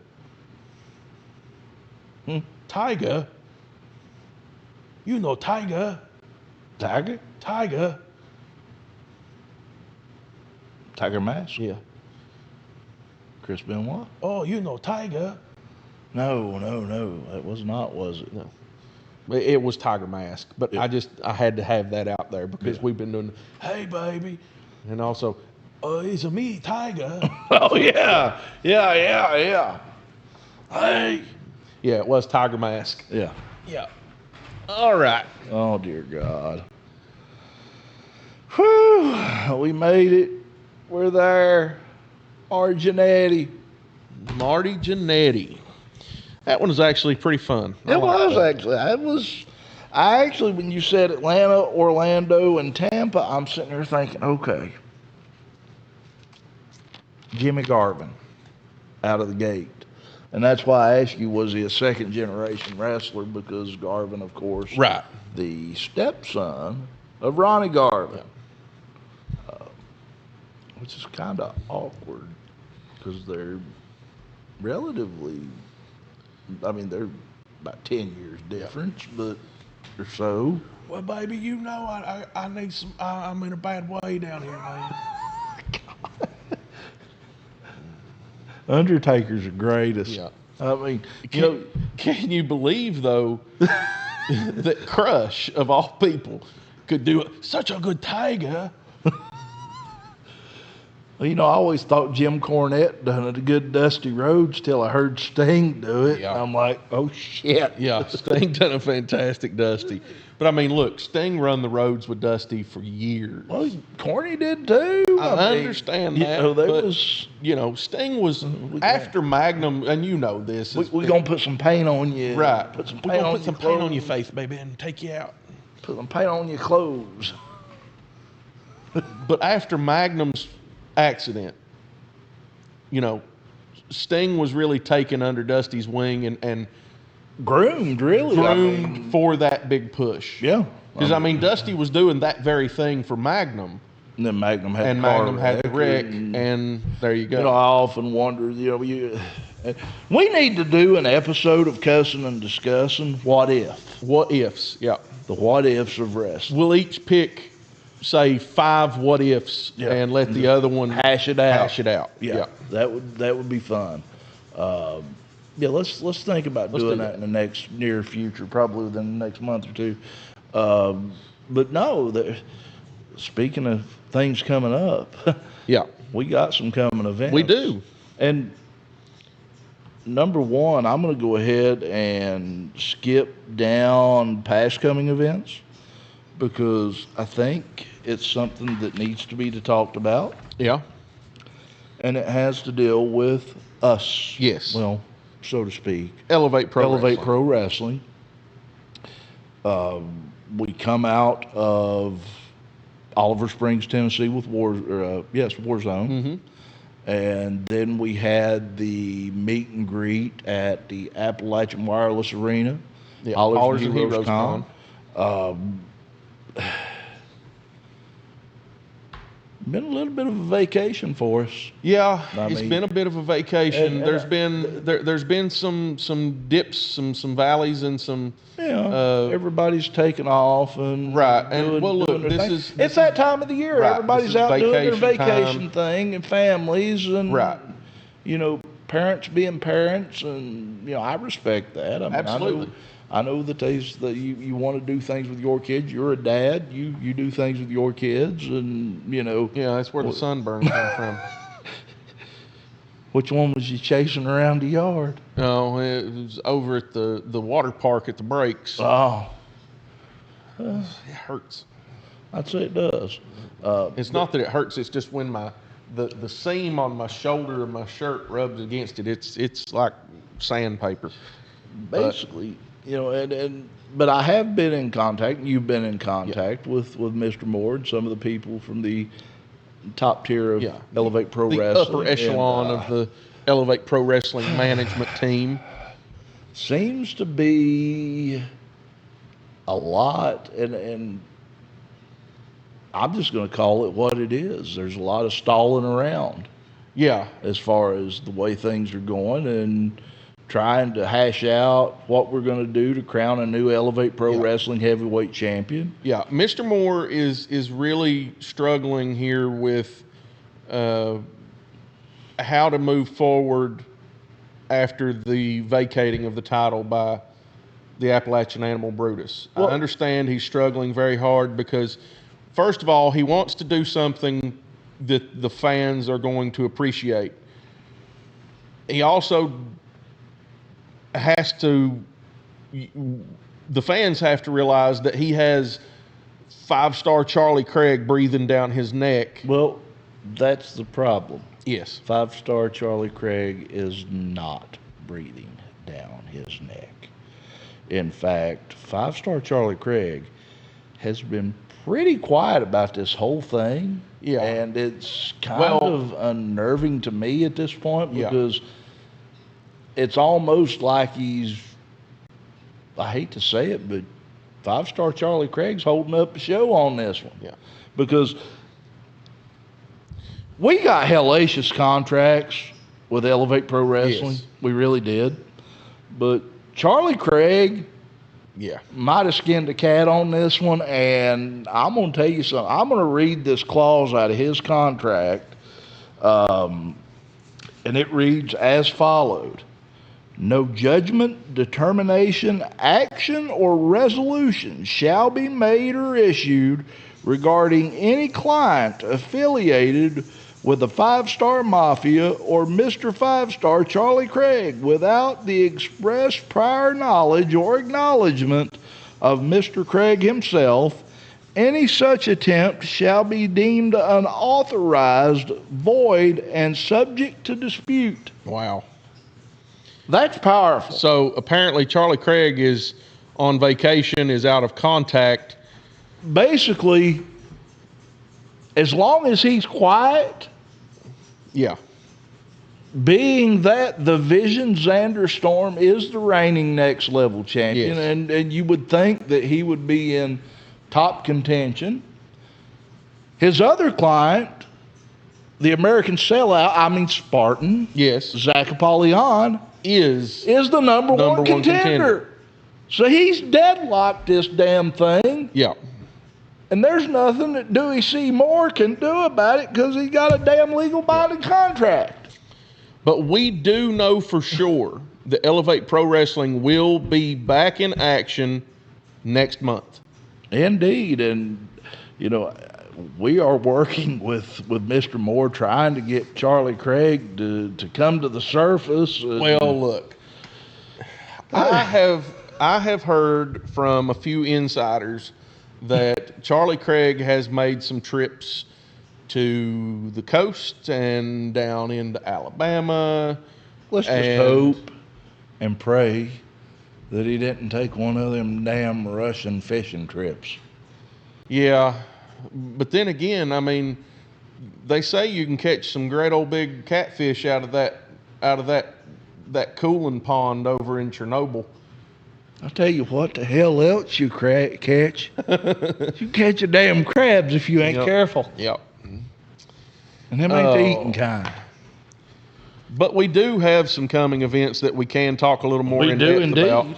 Tiger? You know Tiger. Tiger? Tiger. Tiger Mask? Yeah. Chris Benoit? Oh, you know Tiger. No. That was not, was it? No. It was Tiger Mask, but Yeah. I had to have that out there because Yeah. we've been doing, hey, baby. And also, it's a me, Tiger. Oh, yeah. Yeah. Hey. Yeah, it was Tiger Mask. Yeah. Yeah. All right. Oh, dear God. Whew. We made it. We're there. Arginetti. Marty Jannetty. That one was actually pretty fun. It was actually. I actually, when you said Atlanta, Orlando, and Tampa, I'm sitting there thinking, okay, Jimmy Garvin out of the gate. And that's why I asked you, was he a second generation wrestler? Because Garvin, of course, Right. the stepson of Ronnie Garvin, which is kind of awkward because they're relatively, they're about 10 years difference, but or so. Well, baby, you know I need some, I'm in a bad way down here, man. Undertaker's the greatest. Yeah. Can you believe, though, that Crush, of all people, could do such a good Tiger? I always thought Jim Cornette done a good Dusty Rhodes till I heard Sting do it. Yeah. And I'm like, oh, shit. Yeah, Sting done a fantastic Dusty. But, look, Sting run the roads with Dusty for years. Well, Corny did too. I understand that. Sting was, after Magnum, and you know this. We're going to put some paint on you. Right. Put some We're paint going on to put some paint on your face, baby, and take you out. Put some paint on your clothes. But after Magnum's accident, Sting was really taken under Dusty's wing and groomed, really. For that big push. Yeah. Because, Dusty was doing that very thing for Magnum. And then Magnum had the wreck, and there you go. I often wonder, we need to do an episode of Cussin and Discussin. What if? What ifs, yeah. The what ifs of wrestling. We'll each pick, say, 5 what ifs, and let the other one hash it out. Yeah. That would be fun. Let's think about doing that in the next near future, probably within the next month or two. But no, speaking of things coming up, yeah, we got some coming events. We do. And number one, I'm going to go ahead and skip down past coming events because I think it's something that needs to be talked about, Yeah. and it has to deal with us. Yes. Well, so to speak. Elevate Pro Elevate Wrestling. Pro Wrestling. We come out of Oliver Springs, Tennessee with Warzone. Mm-hmm. And then we had the meet and greet at the Appalachian Wireless Arena. Yeah. Hollers and Heroes Con. Been a little bit of a vacation for us. Yeah, I it's mean, been a bit of a vacation. and There's been some dips, some valleys, and some everybody's taking off and right. And doing, well, look, doing their this thing. is It's that time of the year. right, Everybody's this is out doing their time. vacation thing and families and Right. Parents being parents, and I respect that. I mean, Absolutely. I know that you want to do things with your kids. You're a dad. You do things with your kids, and Yeah, that's where the sunburn came from. Which one was you chasing around the yard? No, it was over at the water park at the breaks. Oh, It hurts. I'd say it does. It's not that it hurts. It's just when the seam on my shoulder of my shirt rubs against it. It's like sandpaper. Basically, but I have been in contact, and you've been in contact with Mr. Moore and some of the people from the top tier of Elevate Pro The Wrestling. upper echelon of the Elevate Pro Wrestling management team. Seems to be a lot, and I'm just going to call it what it is. There's a lot of stalling around Yeah, as far as the way things are going, and trying to hash out what we're going to do to crown a new Elevate Pro Wrestling heavyweight champion. yeah. Mr. Moore is really struggling here with how to move forward after the vacating of the title by the Appalachian Animal Brutus. Well, I understand he's struggling very hard because, first of all, he wants to do something that the fans are going to appreciate. He also the fans have to realize that he has 5-star Charlie Craig breathing down his neck. Well, that's the problem. Yes. 5-star Charlie Craig is not breathing down his neck. In fact, 5-star Charlie Craig has been pretty quiet about this whole thing. Yeah. And it's kind of unnerving to me at this point because it's almost like he's, I hate to say it, but 5-star Charlie Craig's holding up the show on this one. Yeah. Because we got hellacious contracts with Elevate Pro Wrestling. Yes. We really did. But Charlie Craig might have skinned a cat on this one, and I'm going to tell you something. I'm going to read this clause out of his contract, and it reads as followed. No judgment, determination, action, or resolution shall be made or issued regarding any client affiliated with the 5-Star Mafia or Mr. 5-Star Charlie Craig without the express prior knowledge or acknowledgement of Mr. Craig himself. Any such attempt shall be deemed unauthorized, void, and subject to dispute. Wow. That's powerful. So apparently Charlie Craig is on vacation, is out of contact. Basically, as long as he's quiet, Yeah. being that the Vision Xander Storm is the reigning next level champion, Yes. and you would think that he would be in top contention. His other client, the American sellout, Spartan, Yes. Zach Apollyon, Is the number one contender. So he's deadlocked this damn thing. yeah. And there's nothing that Dewey C. Moore can do about it because he's got a damn legal binding contract. But we do know for sure that Elevate Pro Wrestling will be back in action next month. Indeed. And, we are working with Mr. Moore trying to get Charlie Craig to come to the surface. Well, look, I have heard from a few insiders that Charlie Craig has made some trips to the coast and down into Alabama. Let's just hope and pray that he didn't take one of them damn Russian fishing trips. Yeah, but then again, I mean, they say you can catch some great old big catfish out of that cooling pond over in Chernobyl. I'll tell you what the hell else you catch. You catch a damn crabs if you ain't careful. Yep. And them ain't the eating kind. But we do have some coming events that we can talk a little more in depth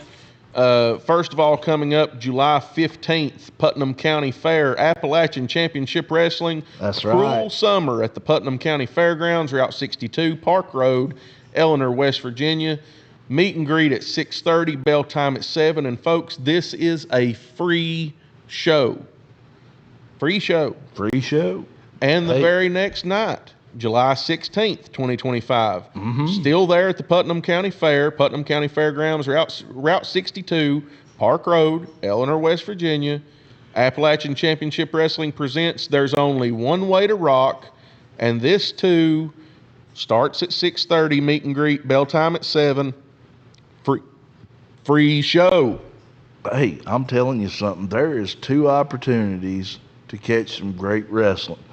about. First of all, coming up July 15th, Putnam County Fair, Appalachian Championship Wrestling. That's Cruel right. Summer at the Putnam County Fairgrounds, Route 62, Park Road, Eleanor, West Virginia. Meet and greet at 6:30, bell time at 7. And folks, this is a free show. Free show. Free show. And the very next night, July 16th, 2025. Still there at the Putnam County Fair, Putnam County Fairgrounds, Route 62, Park Road, Eleanor, West Virginia. Appalachian Championship Wrestling presents There's Only One Way to Rock. And this, too, starts at 6:30, meet and greet, bell time at 7. Free show. Hey, I'm telling you something. There is 2 opportunities to catch some great wrestling.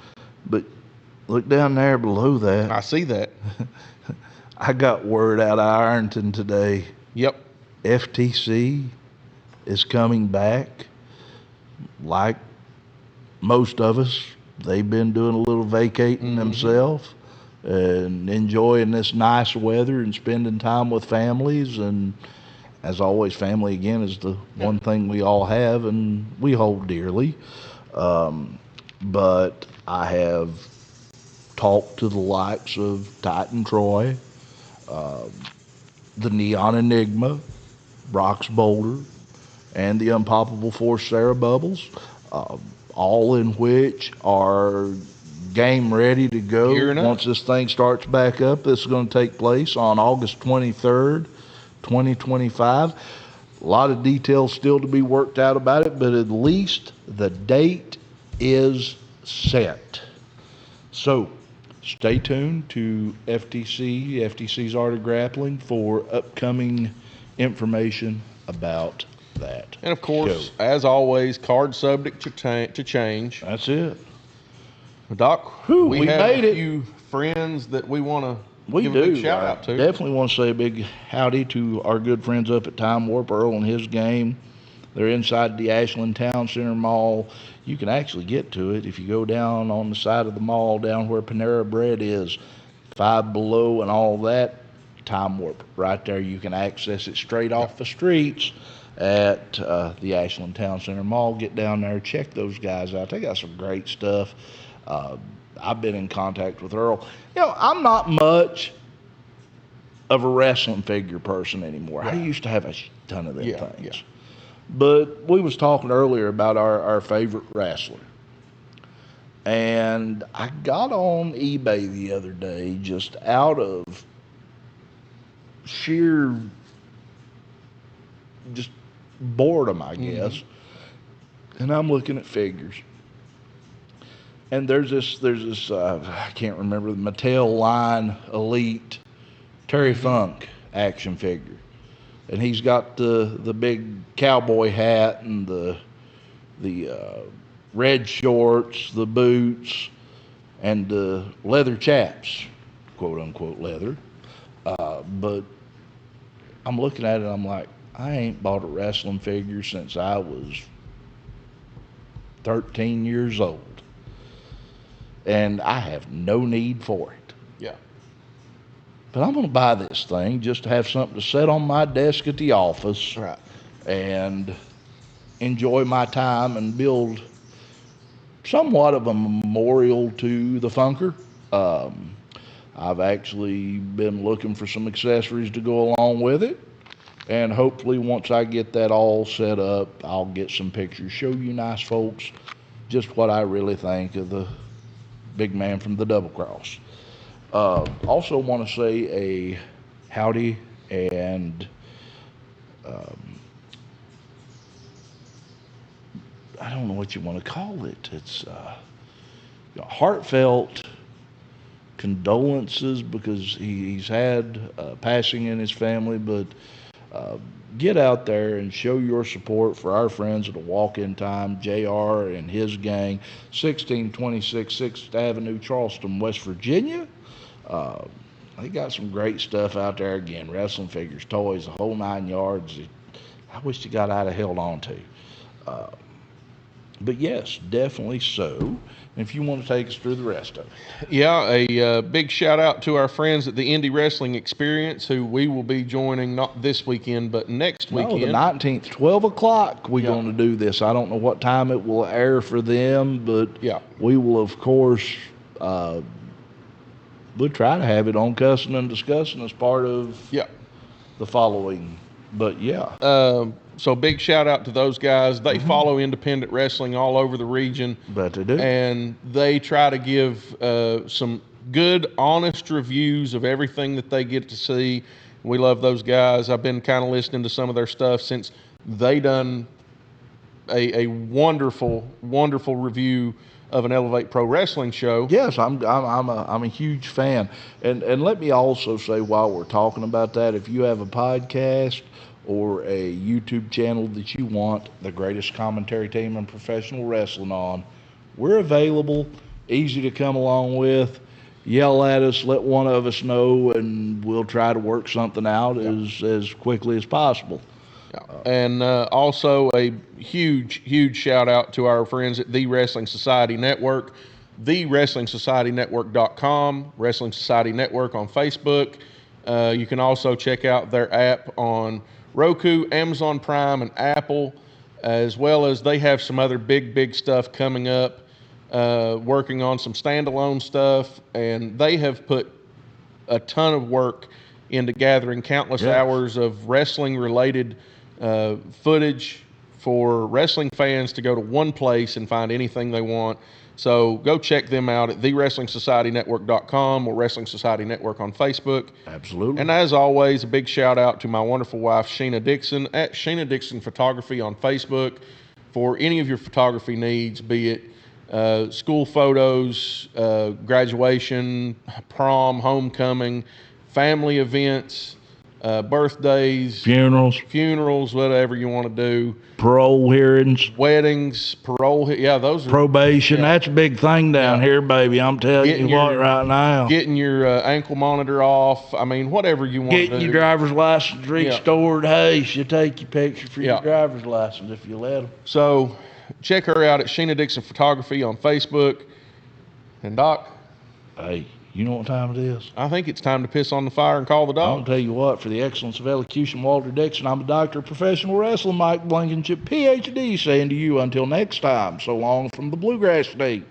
But look down there below that. I see that. I got word out of Ironton today. Yep. FTC is coming back. Like most of us, they've been doing a little vacating themselves and enjoying this nice weather and spending time with families. And as always, family again is the one thing we all have and we hold dearly. But I have talked to the likes of Titan Troy, the Neon Enigma, Brock's Boulder, and the Unpoppable Force Sarah Bubbles, all in which are game ready to go. Once this thing starts back up. This is going to take place on August 23rd, 2025. A lot of details still to be worked out about it, but at least the date is set. So stay tuned to FTC's Art of Grappling for upcoming information about that. And of course, as always, card subject to change. That's it. Doc, we have a few friends that we want to give a big shout out to. Definitely want to say a big howdy to our good friends up at Time Warp, Earl and his game. They're inside the Ashland Town Center Mall. You can actually get to it if you go down on the side of the mall, down where Panera Bread is, Five Below and all that. Time Warp, right there. You can access it straight off the streets at the Ashland Town Center Mall. Get down there, check those guys out. They got some great stuff. I've been in contact with Earl. You know, I'm not much of a wrestling figure person anymore. Right. I used to have a ton of them things. Yeah. But we was talking earlier about our favorite wrestler. And I got on eBay the other day just out of sheer just boredom, I guess. And I'm looking at figures. And there's this I can't remember, the Mattel line Elite Terry Funk action figure. And he's got the big cowboy hat and the red shorts, the boots, and the leather chaps, quote unquote leather. But I'm looking at it, I'm like, I ain't bought a wrestling figure since I was 13 years old. And I have no need for it. Yeah. But I'm going to buy this thing just to have something to set on my desk at the office. Right. And enjoy my time and build somewhat of a memorial to the Funker. I've actually been looking for some accessories to go along with it. And hopefully once I get that all set up, I'll get some pictures, show you nice folks just what I really think of the big man from the Double Cross. Also want to say a howdy and I don't know what you want to call it. It's heartfelt condolences because he's had passing in his family, but get out there and show your support for our friends at the Walk-In Time, JR and his gang, 1626 6th Avenue, Charleston, West Virginia. They got some great stuff out there. Again, wrestling figures, toys, the whole 9 yards. I wish they got out of held on to. But yes, definitely so. If you want to take us through the rest of it. Yeah, a big shout out to our friends at the Indie Wrestling Experience, who we will be joining not this weekend, but next weekend. No, the 19th, 12 o'clock, we're going to do this. I don't know what time it will air for them, but we will, of course, we'll try to have it on Cussin and Discussin as part of the following. But so big shout out to those guys. They follow independent wrestling all over the region. But they do. And they try to give some good, honest reviews of everything that they get to see. We love those guys. I've been kind of listening to some of their stuff since they done a wonderful, wonderful review of an Elevate Pro Wrestling show. Yes, I'm a huge fan. And let me also say, while we're talking about that, if you have a podcast or a YouTube channel that you want the greatest commentary team in professional wrestling on, we're available, easy to come along with. Yell at us, let one of us know, and we'll try to work something out as quickly as possible. And also a huge shout out to our friends at the Wrestling Society Network, thewrestlingsocietynetwork.com, Wrestling Society Network on Facebook. You can also check out their app on Roku, Amazon Prime, and Apple, as well as they have some other big stuff coming up, working on some standalone stuff, and they have put a ton of work into gathering countless hours of wrestling-related footage for wrestling fans to go to one place and find anything they want. So go check them out at thewrestlingsocietynetwork.com or Wrestling Society Network on Facebook. Absolutely. And as always, a big shout out to my wonderful wife, Sheena Dixon, at Sheena Dixon Photography on Facebook for any of your photography needs, be it school photos, graduation, prom, homecoming, family events, birthdays, funerals, whatever you want to do. Parole hearings, weddings, parole. Yeah, those are probation. That's a big thing down here, baby. I'm telling you what right now. Getting your ankle monitor off. I mean, whatever you want to do. Getting your driver's license restored. Hey, she'll take your picture for your driver's license if you let them. So check her out at Sheena Dixon Photography on Facebook. And Doc. Hey. You know what time it is? I think it's time to piss on the fire and call the dog. I'll tell you what, for the excellence of elocution, Walter Dixon, I'm the doctor of professional wrestling, Mike Blankenship, PhD, saying to you until next time, so long from the Bluegrass State.